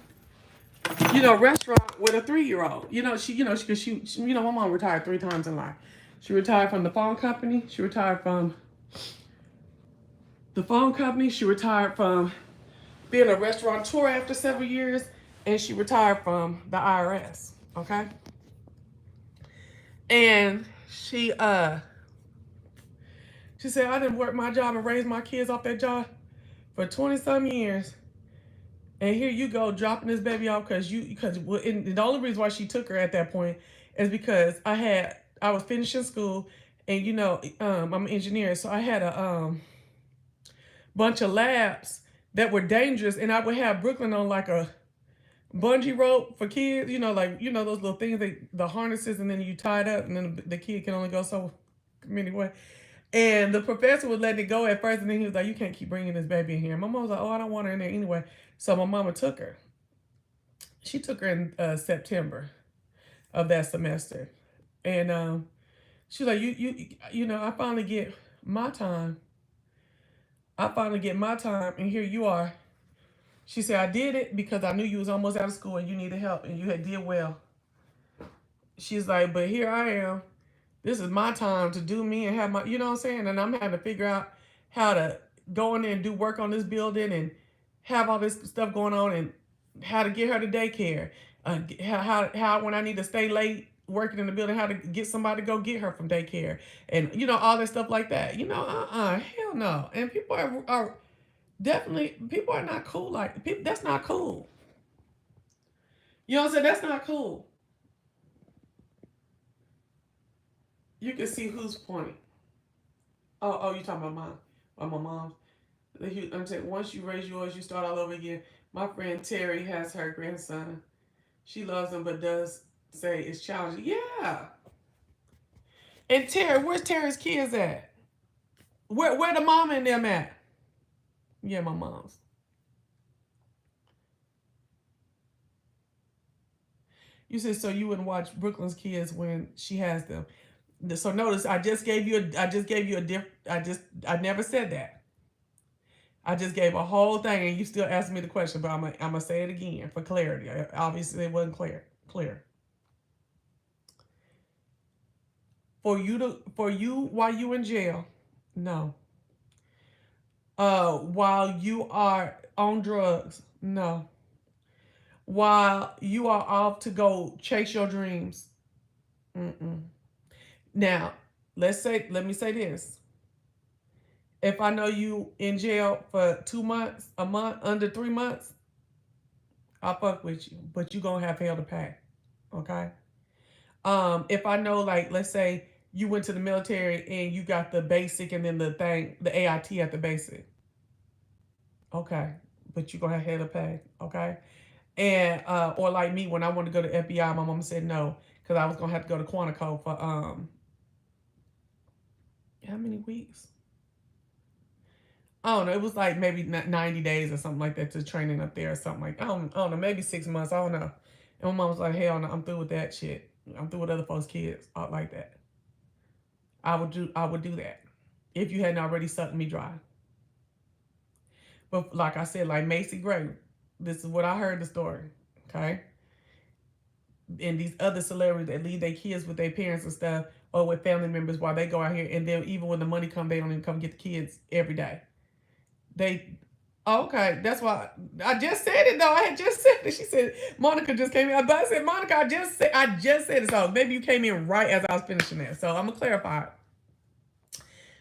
restaurant with a 3-year-old. My mom retired 3 times in life. She retired from the phone company. She retired from the phone company. She retired from being a restaurateur after several years, and she retired from the IRS. Okay, and she said, I didn't work my job and raise my kids off that job for 20-some years. And here you go dropping this baby off because the only reason why she took her at that point is because I was finishing school, and I'm an engineer, so I had a bunch of labs that were dangerous, and I would have Brooklyn on like a bungee rope for kids, those little things, the harnesses, and then you tie it up, and then the kid can only go so many ways. And the professor would let it go at first, and then he was like, you can't keep bringing this baby in here. And my mom was like, oh, I don't want her in there anyway. So my mama took her. She took her in September of that semester. And she was like, I finally get my time. And here you are. She said, I did it because I knew you was almost out of school and you needed help, and you had did well. She's like, but here I am. This is my time to do me and have my, you know what I'm saying? And I'm having to figure out how to go in there and do work on this building and have all this stuff going on, and how to get her to daycare. How when I need to stay late working in the building, how to get somebody to go get her from daycare. And, all that stuff like that. Hell no. And people are definitely, people are not cool. That's not cool. You know what I'm saying? That's not cool. You can see whose point. Oh, you talking about mine? About my mom? I'm saying, once you raise yours, you start all over again. My friend Terry has her grandson. She loves him, but does say it's challenging. Yeah. And Terry, where's Terry's kids at? Where the mom and them at? Yeah, my mom's. You said so you wouldn't watch Brooklyn's kids when she has them. So notice, I never said that. I just gave a whole thing, and you still asked me the question, but I'm gonna say it again for clarity. Obviously, it wasn't clear. For you while you in jail, no. While you are on drugs, no. While you are off to go chase your dreams, mm-mm. Now, let me say this. If I know you in jail for 2 months, a month, under 3 months, I'll fuck with you, but you gonna have hell to pay. Okay? If I know, like, let's say you went to the military and you got the basic and then the AIT at the basic. Okay. But you gonna have hell to pay. Okay? And or like me, when I wanted to go to FBI, my mama said no, because I was gonna have to go to Quantico for how many weeks? I don't know. It was like maybe 90 days or something like that to training up there or something like that. I don't know. Maybe 6 months. I don't know. And my mom was like, hell no, I'm through with that shit. I'm through with other folks' kids like that. I would do that if you hadn't already sucked me dry. But like I said, like Macy Gray, this is what I heard the story. Okay. And these other celebrities that leave their kids with their parents and stuff, or with family members while they go out here, and then even when the money come, they don't even come get the kids every day. Okay, that's why I just said it though. I had just said it. She said Monica just came in, but I said Monica, I just said it. So maybe you came in right as I was finishing that. So I'm gonna clarify.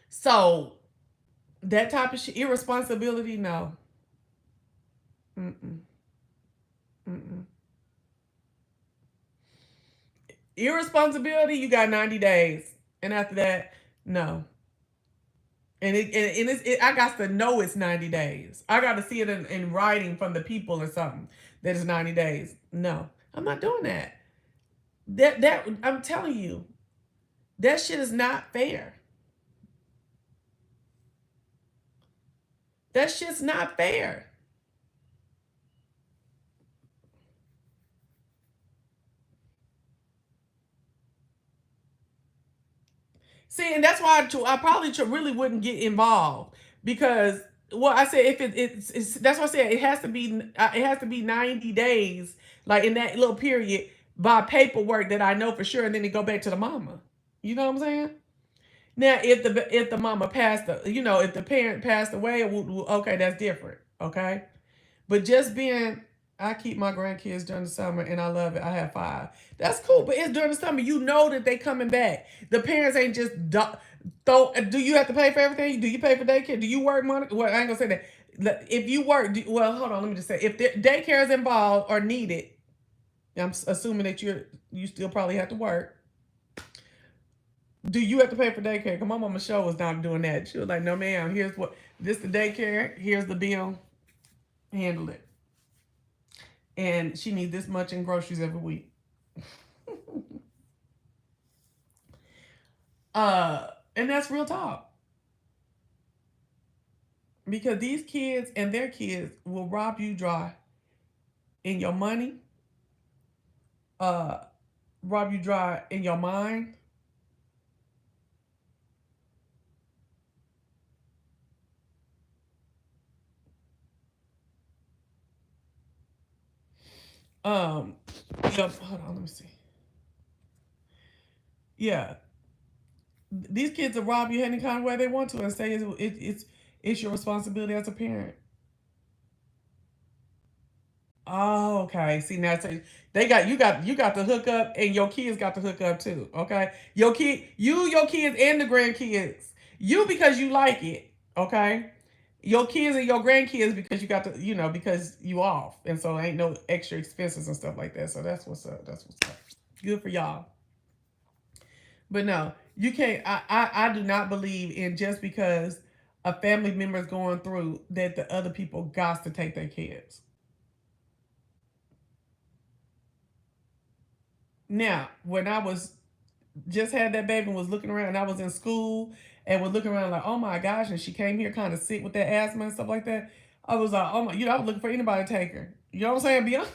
So that type of shit, irresponsibility, no. Mm-mm. Mm-mm. Irresponsibility, you got 90 days, and after that, no. And I got to know it's 90 days. I got to see it in writing from the people or something that it's 90 days. No, I'm not doing that. That I'm telling you, that shit is not fair. That shit's not fair. See, and that's why I probably really wouldn't get involved because, well, I said if it's that's why I said it has to be 90 days, like in that little period by paperwork that I know for sure, and then it go back to the mama. You know what I'm saying? Now, if the mama passed, if the parent passed away, okay, that's different. Okay, but just being, I keep my grandkids during the summer and I love it. I have 5. That's cool, but it's during the summer. You know that they coming back. The parents ain't just throw. Do you have to pay for everything? Do you pay for daycare? Do you work money? Well, I ain't gonna say that. If you work, well, hold on. Let me just say, if the daycare is involved or needed, I'm assuming that you still probably have to work. Do you have to pay for daycare? Cause my mama show was not doing that. She was like, no, ma'am. Here's what this the daycare. Here's the bill. Handle it. And she needs this much in groceries every week. And that's real talk. Because these kids and their kids will rob you dry in your money, uh, rob you dry in your mind. Um, yep, hold on, let me see. Yeah, these kids will rob you any kind of way they want to and say it's your responsibility as a parent. Oh, okay. See now, so they got you got the hookup, and your kids got the hookup too. Okay, your kids, and the grandkids. You because you like it. Okay, your kids and your grandkids because you got the because you off, and so ain't no extra expenses and stuff like that. So that's what's up. That's what's up. Good for y'all. But no, you can't. I do not believe in just because a family member is going through that the other people got to take their kids. Now, when I was just had that baby and was looking around, and I was in school and was looking around like, oh my gosh, and she came here kind of sick with that asthma and stuff like that. I was like, oh my, I was looking for anybody to take her. You know what I'm saying? Be honest.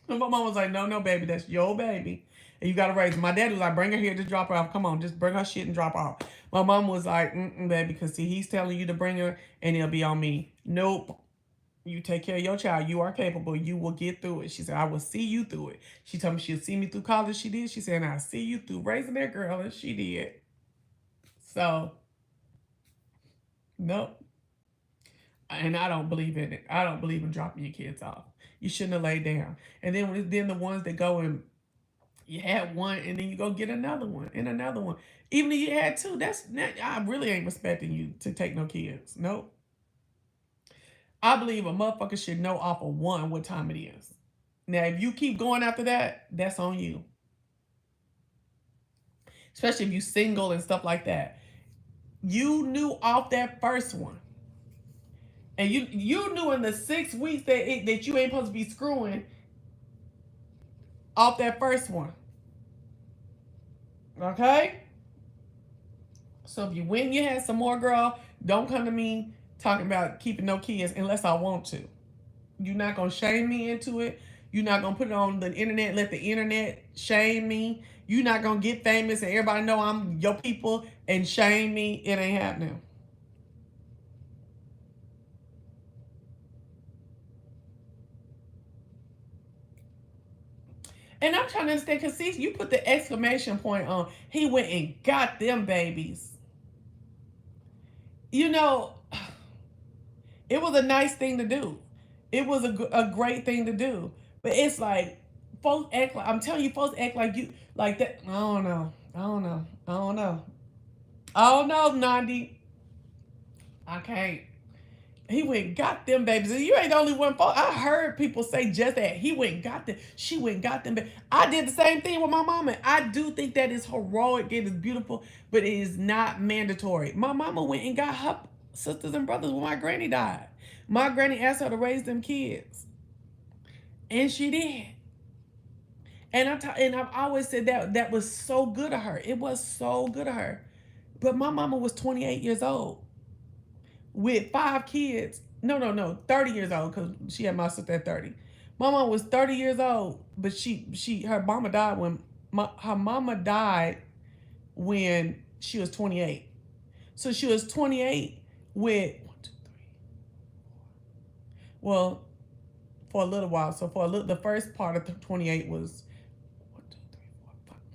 And my mom was like, no, no, baby, that's your baby. And you got to raise her. My dad was like, bring her here, just drop her off. Come on, just bring her shit and drop her off. My mom was like, baby, because see, he's telling you to bring her and it'll be on me. Nope. You take care of your child. You are capable. You will get through it. She said, I will see you through it. She told me she'll see me through college. She did. She said, and I'll see you through raising that girl. And she did. So, nope. And I don't believe in it. I don't believe in dropping your kids off. You shouldn't have laid down. And then the ones that go and you had one and then you go get another one and another one. Even if you had two, I really ain't respecting you to take no kids. Nope. I believe a motherfucker should know off of one what time it is. Now, if you keep going after that, that's on you. Especially if you single and stuff like that. You knew off that first one. And you knew in the 6 weeks that you ain't supposed to be screwing off that first one. Okay? So if you win, you had some more, girl, don't come to me talking about keeping no kids unless I want to. You're not going to shame me into it. You're not going to put it on the internet, let the internet shame me. You're not going to get famous and everybody know I'm your people and shame me. It ain't happening. And I'm trying to understand, because see, you put the exclamation point on, he went and got them babies. You know, it was a nice thing to do. It was a great thing to do. But it's like, folks act like, I'm telling you, folks act like you, like that. I don't know. I don't know. I don't know. I don't know, Nandi. I can't. He went and got them babies. And you ain't the only one. I heard people say just that. He went and got them. She went and got them. I did the same thing with my mama. I do think that is heroic. It is beautiful, but it is not mandatory. My mama went and got her sisters and brothers when my granny died. My granny asked her to raise them kids. And she did. And I've always said that was so good of her. It was so good of her. But my mama was 28 years old with 5 kids. No, 30 years old, because she had my sister at 30. My mom was 30 years old, but her mama died when her mama died when she was 28. So she was 28 with, well, for a little while. So for the first part of 28 was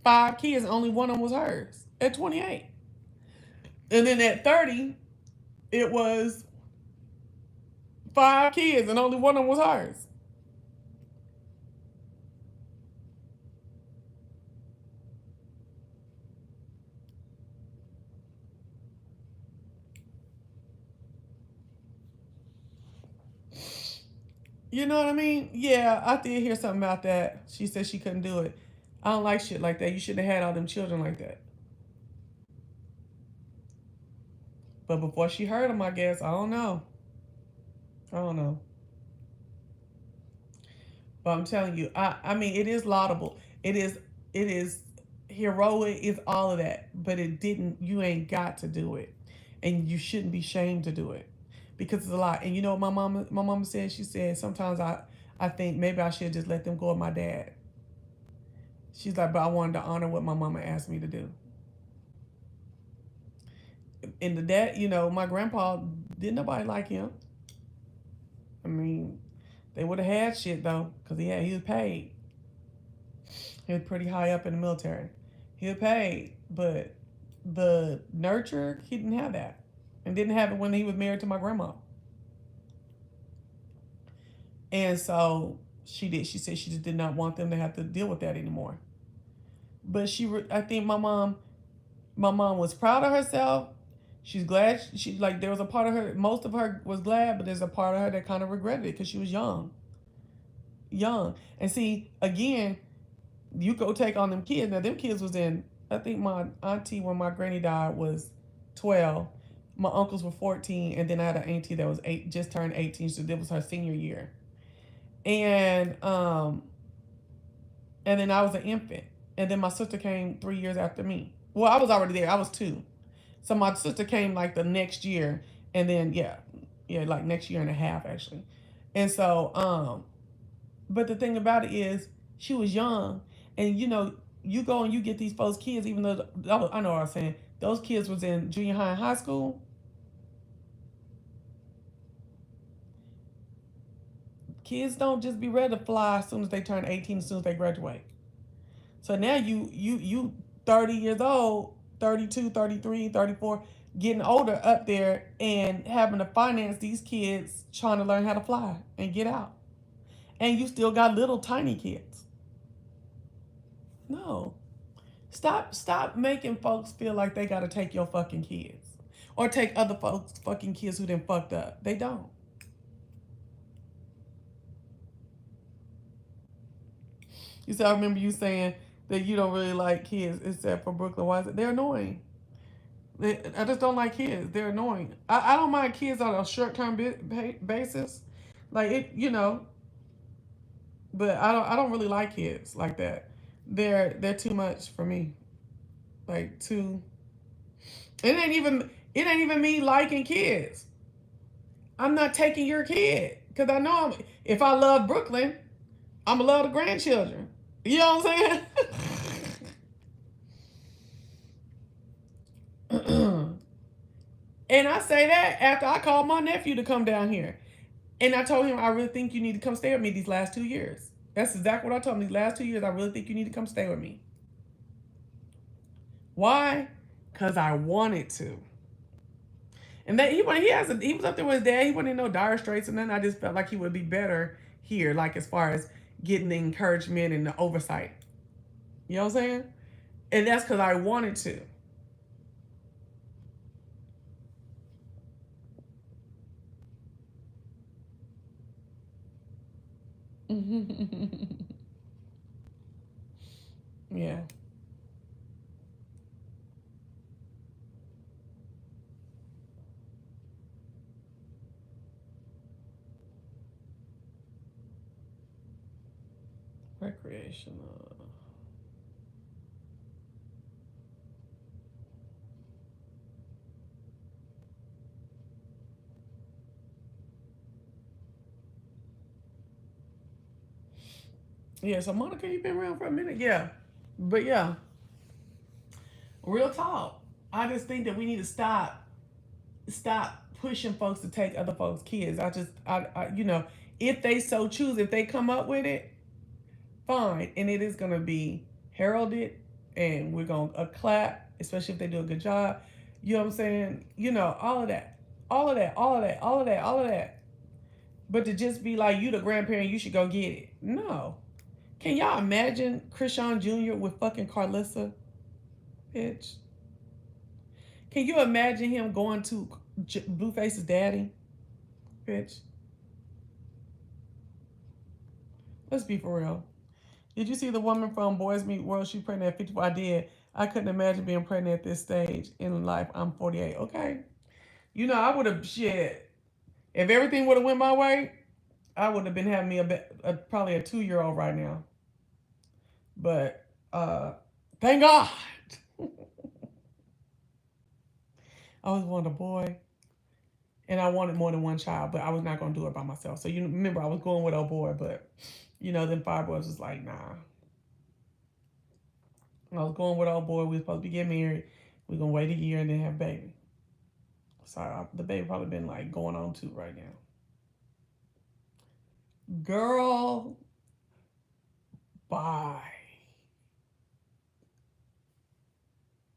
5 kids, and only one of them was hers at 28. And then at 30, it was 5 kids, and only one of them was hers. You know what I mean? Yeah, I did hear something about that. She said she couldn't do it. I don't like shit like that. You shouldn't have had all them children like that. But before she heard them, I guess, I don't know. I don't know. But I'm telling you, I mean, it is laudable. It is heroic. It's all of that. But it didn't. You ain't got to do it, and you shouldn't be shamed to do it, because it's a lot. And you know what my mama said? She said sometimes I think maybe I should just let them go with my dad. She's like, but I wanted to honor what my mama asked me to do. And the dad, my grandpa, didn't nobody like him. I mean, they would have had shit though, because he was paid. He was pretty high up in the military. He was paid, but the nurture, he didn't have that, and didn't have it when he was married to my grandma. And so she did. She said she just did not want them to have to deal with that anymore. But I think my mom was proud of herself. She's glad. She like there was a part of her. Most of her was glad, but there's a part of her that kind of regretted it because she was young. And see, again, you go take on them kids. Now them kids was in. I think my auntie when my granny died was 12. My uncles were 14, and then I had an auntie that was just turned 18. So this was her senior year, and then I was an infant, and then my sister came 3 years after me. Well, I was already there. I was 2. So my sister came like the next year, and then yeah, like next year and a half actually. And so, but the thing about it is, she was young, and you go and you get these folks kids, even though I know what I'm saying. Those kids was in junior high and high school. Kids don't just be ready to fly as soon as they turn 18, as soon as they graduate. So now you 30 years old, 32, 33, 34, getting older up there and having to finance these kids trying to learn how to fly and get out. And you still got little tiny kids. No. Stop making folks feel like they got to take your fucking kids. Or take other folks' fucking kids who done fucked up. They don't. You see, I remember you saying that you don't really like kids except for Brooklyn. Why is it? They're annoying. I just don't like kids. They're annoying. I don't mind kids on a short-term basis. Like, but I don't really like kids like that. They're too much for me. Like, too. It ain't even me liking kids. I'm not taking your kid because I know if I love Brooklyn, I'm gonna love the grandchildren. You know what I'm saying? And I say that after I called my nephew to come down here. And I told him, I really think you need to come stay with me these last 2 years. That's exactly what I told him. These last 2 years, I really think you need to come stay with me. Why? Because I wanted to. And that he was up there with his dad. He wasn't in no dire straits, and then I just felt like he would be better here, like as far as getting the encouragement and the oversight. You know what I'm saying? And that's because I wanted to. Yeah. Recreational. Yeah, so Monica, you've been around for a minute. Yeah. But yeah, real talk. I just think that we need to stop pushing folks to take other folks' kids. If they so choose, if they come up with it, fine, and it is gonna be heralded, and we're gonna clap, especially if they do a good job. You know what I'm saying? All of that, all of that, all of that, all of that, all of that. But to just be like, you the grandparent, you should go get it. No. Can y'all imagine Chrisean Jr. with fucking Carlissa, bitch? Can you imagine him going to Blueface's daddy, bitch? Let's be for real. Did you see the woman from Boys Meet World? She pregnant at 54. I did. I couldn't imagine being pregnant at this stage in life. I'm 48. Okay. I would have shit. If everything would have went my way, I would have been having me probably a 2-year-old right now. But thank God. I was wanting a boy, and I wanted more than one child, but I was not gonna do it by myself. So remember, I was going with old boy, but then fibroids was like, nah. I was going with old boy. We were supposed to be getting married. We're gonna wait a year and then have a baby. So the baby probably been like going on 2 right now. Girl, bye.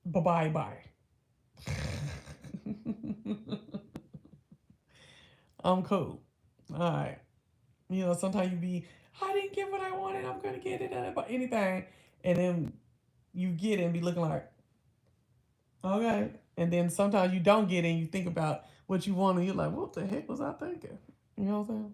Bye. I'm cool. All right. Sometimes you be, I didn't get what I wanted. I'm gonna get it about anything, and then you get it and be looking like, okay. And then sometimes you don't get it and you think about what you want and you're like, what the heck was I thinking? You know what I'm saying?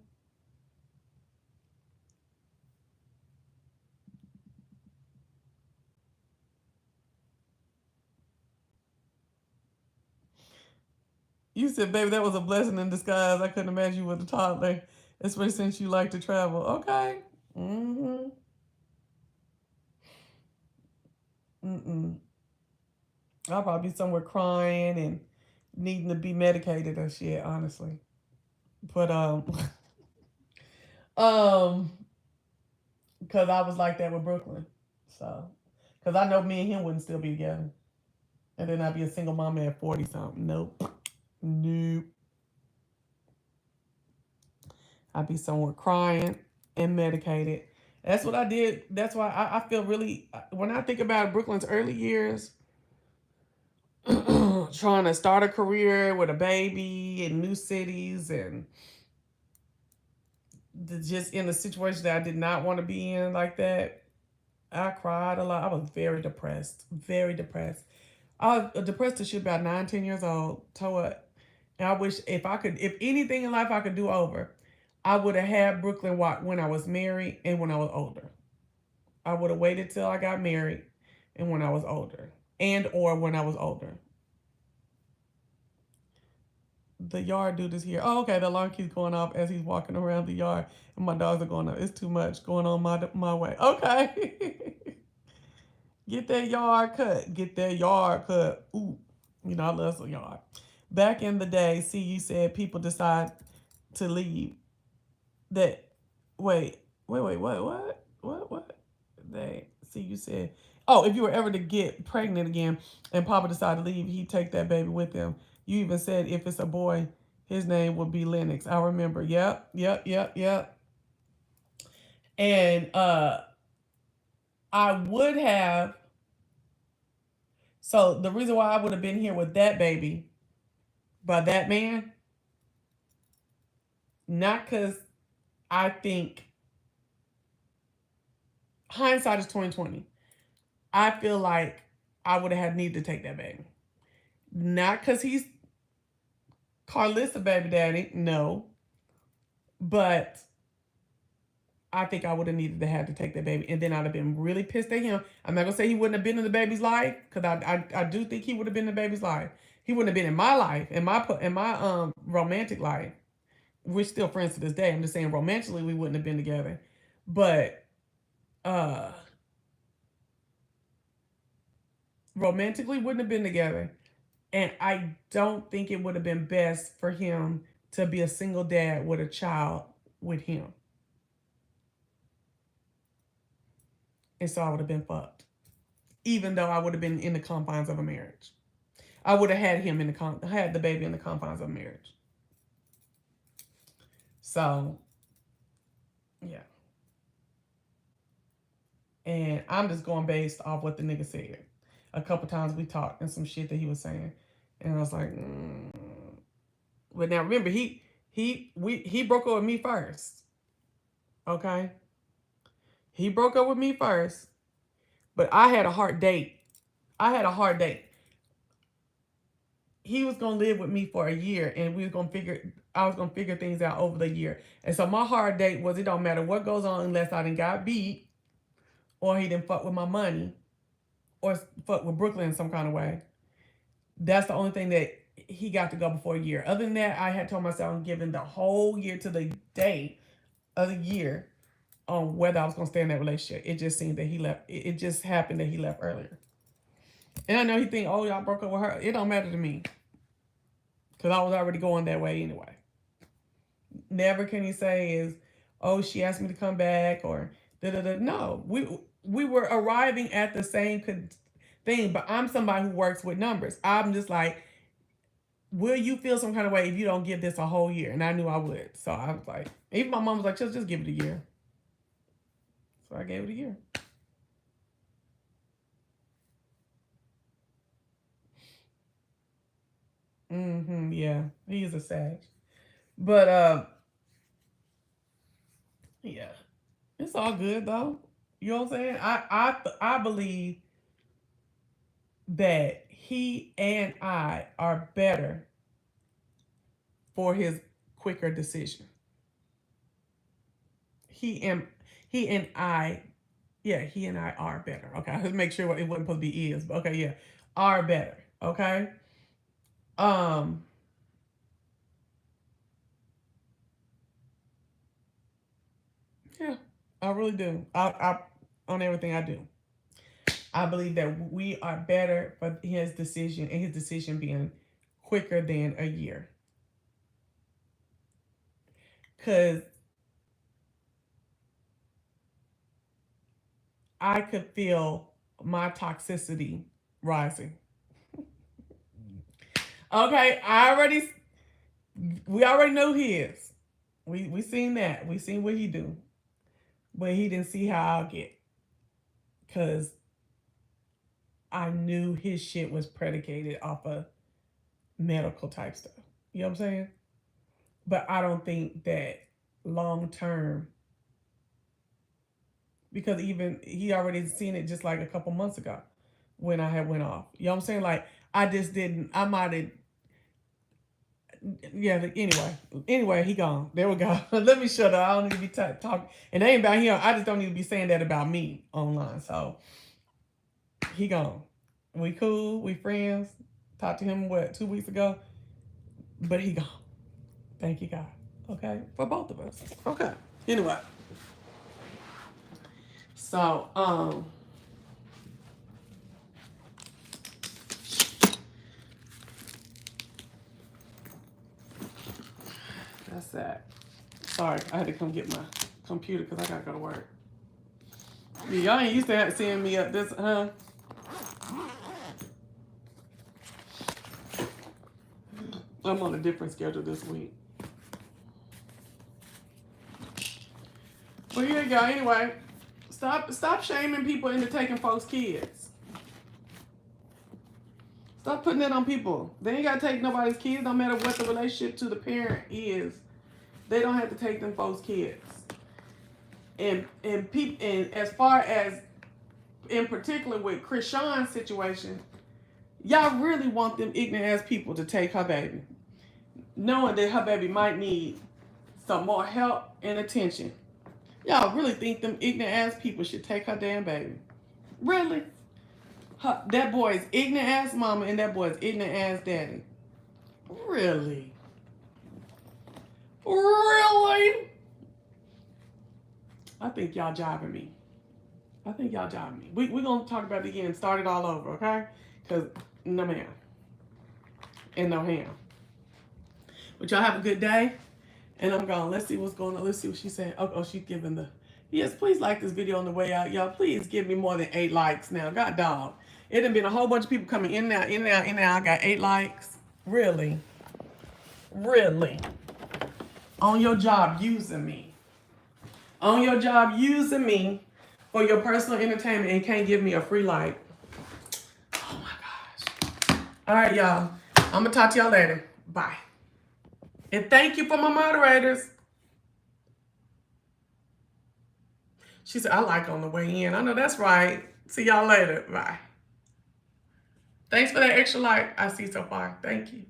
You said, baby, that was a blessing in disguise. I couldn't imagine you with a toddler, especially since you like to travel. Okay. Mm-hmm. Mm-mm. I'll probably be somewhere crying and needing to be medicated and shit, honestly. But um, because I was like that with Brooklyn. So, because I know me and him wouldn't still be together. And then I'd be a single mama at 40 something. Nope. Nope. I'd be somewhere crying and medicated. That's what I did. That's why I feel really, when I think about Brooklyn's early years, trying to start a career with a baby in new cities and just in a situation that I did not want to be in like that, I cried a lot. I was very depressed. Very depressed. I was depressed to shit about 9, 10 years old. So what? And I wish if anything in life I could do over, I would have had Brooklyn Walk when I was married and when I was older. I would have waited till I got married and when I was older. And or when I was older. The yard dude is here. Oh, okay. The alarm keeps going off as he's walking around the yard, and my dogs are going up. It's too much going on my way. Okay. Get that yard cut. Get that yard cut. Ooh, I love some yard. Back in the day, see, you said people decide to leave. That wait, what? They see, you said, oh, if you were ever to get pregnant again and Papa decided to leave, he'd take that baby with him. You even said if it's a boy, his name would be Lennox. I remember. Yep. And I would have. So the reason why I would have been here with that baby by that man, not because I think hindsight is 2020. I feel like I would have had need to take that baby. Not because he's Carlissa baby daddy, no. But I think I would have needed to have to take that baby, and then I'd have been really pissed at him. I'm not gonna say he wouldn't have been in the baby's life, because I do think he would have been in the baby's life. He wouldn't have been in my life, in my romantic life. We're still friends to this day. I'm just saying romantically we wouldn't have been together, but uh romantically wouldn't have been together. And I don't think it would have been best for him to be a single dad with a child with him. And so I would have been fucked. Even though I would have been in the confines of a marriage. I would have had him in the had the baby in the confines of marriage. So, yeah. And I'm just going based off what the nigga said. A couple times we talked and some shit that he was saying, and I was like, but now remember he broke up with me first. Okay, he broke up with me first, but I had a hard date. I had a hard date. He was gonna live with me for a year, and we was gonna figure. I was gonna figure things out over the year. And so my hard date was, it don't matter what goes on unless I done got beat, or he didn't fuck with my money, or fuck with Brooklyn in some kind of way. That's the only thing that he got to go before a year. Other than that, I had told myself I'm giving the whole year to the day of the year on whether I was gonna stay in that relationship. It just seemed that he left. It just happened that he left earlier. And I know he think, oh, y'all broke up with her. It don't matter to me, because I was already going that way anyway. Never can he say is, oh, she asked me to come back, or da-da-da. No, we were arriving at the same thing, but I'm somebody who works with numbers. I'm just like, will you feel some kind of way if you don't give this a whole year? And I knew I would. So I was like, even my mom was like, just give it a year. So I gave it a year. Yeah, he is a Sag. But yeah, it's all good though. You know what I'm saying? I believe that he and I are better for his quicker decision. He and he and I, yeah, he and I are better. Okay, let's make sure it wasn't supposed to be is, but okay, yeah, are better. Okay. Um. Yeah, I really do. I on everything I do. I believe that we are better for his decision, and his decision being quicker than a year. Cause I could feel my toxicity rising. Okay, we already know his. We seen that. We seen what he do. But he didn't see how I'll get. Cause I knew his shit was predicated off of medical type stuff. You know what I'm saying? But I don't think that long term, because even he already seen it just like a couple months ago when I had went off. You know what I'm saying? Like, I just didn't. I might have. Yeah. Anyway, he gone. There we go. Let me shut up. I don't need to be talking. And they ain't about him. I just don't need to be saying that about me online. So he gone. We cool. We friends. Talked to him 2 weeks ago. But he gone. Thank you, God. Okay, for both of us. Okay. Anyway. So that's that. Sorry, I had to come get my computer because I gotta go to work. Y'all ain't used to seeing me up this, huh? I'm on a different schedule this week. Well, here you go. Anyway, stop shaming people into taking folks' kids. Stop putting it on people. They ain't gotta take nobody's kids. No matter what the relationship to the parent is, they don't have to take them folks' kids. And as far as in particular with Chrisean's situation, y'all really want them ignorant ass people to take her baby, knowing that her baby might need some more help and attention. Y'all really think them ignorant ass people should take her damn baby? Really? That boy's ignorant ass mama and that boy's ignorant ass daddy. Really? Really? I think y'all jiving me. We're going to talk about it again. Start it all over, okay? Because no ma'am. And no ham. But y'all have a good day. And I'm gone. Let's see what's going on. Let's see what she said. Oh, she's giving the... Yes, please like this video on the way out. Y'all, please give me more than 8 likes now. God dog. It done been a whole bunch of people coming in there, in there, in there. I got 8 likes. Really? Really? On your job using me. On your job using me for your personal entertainment and can't give me a free like. Oh my gosh. All right, y'all. I'm going to talk to y'all later. Bye. And thank you for my moderators. She said, I like on the way in. I know that's right. See y'all later. Bye. Thanks for that extra like I see so far. Thank you.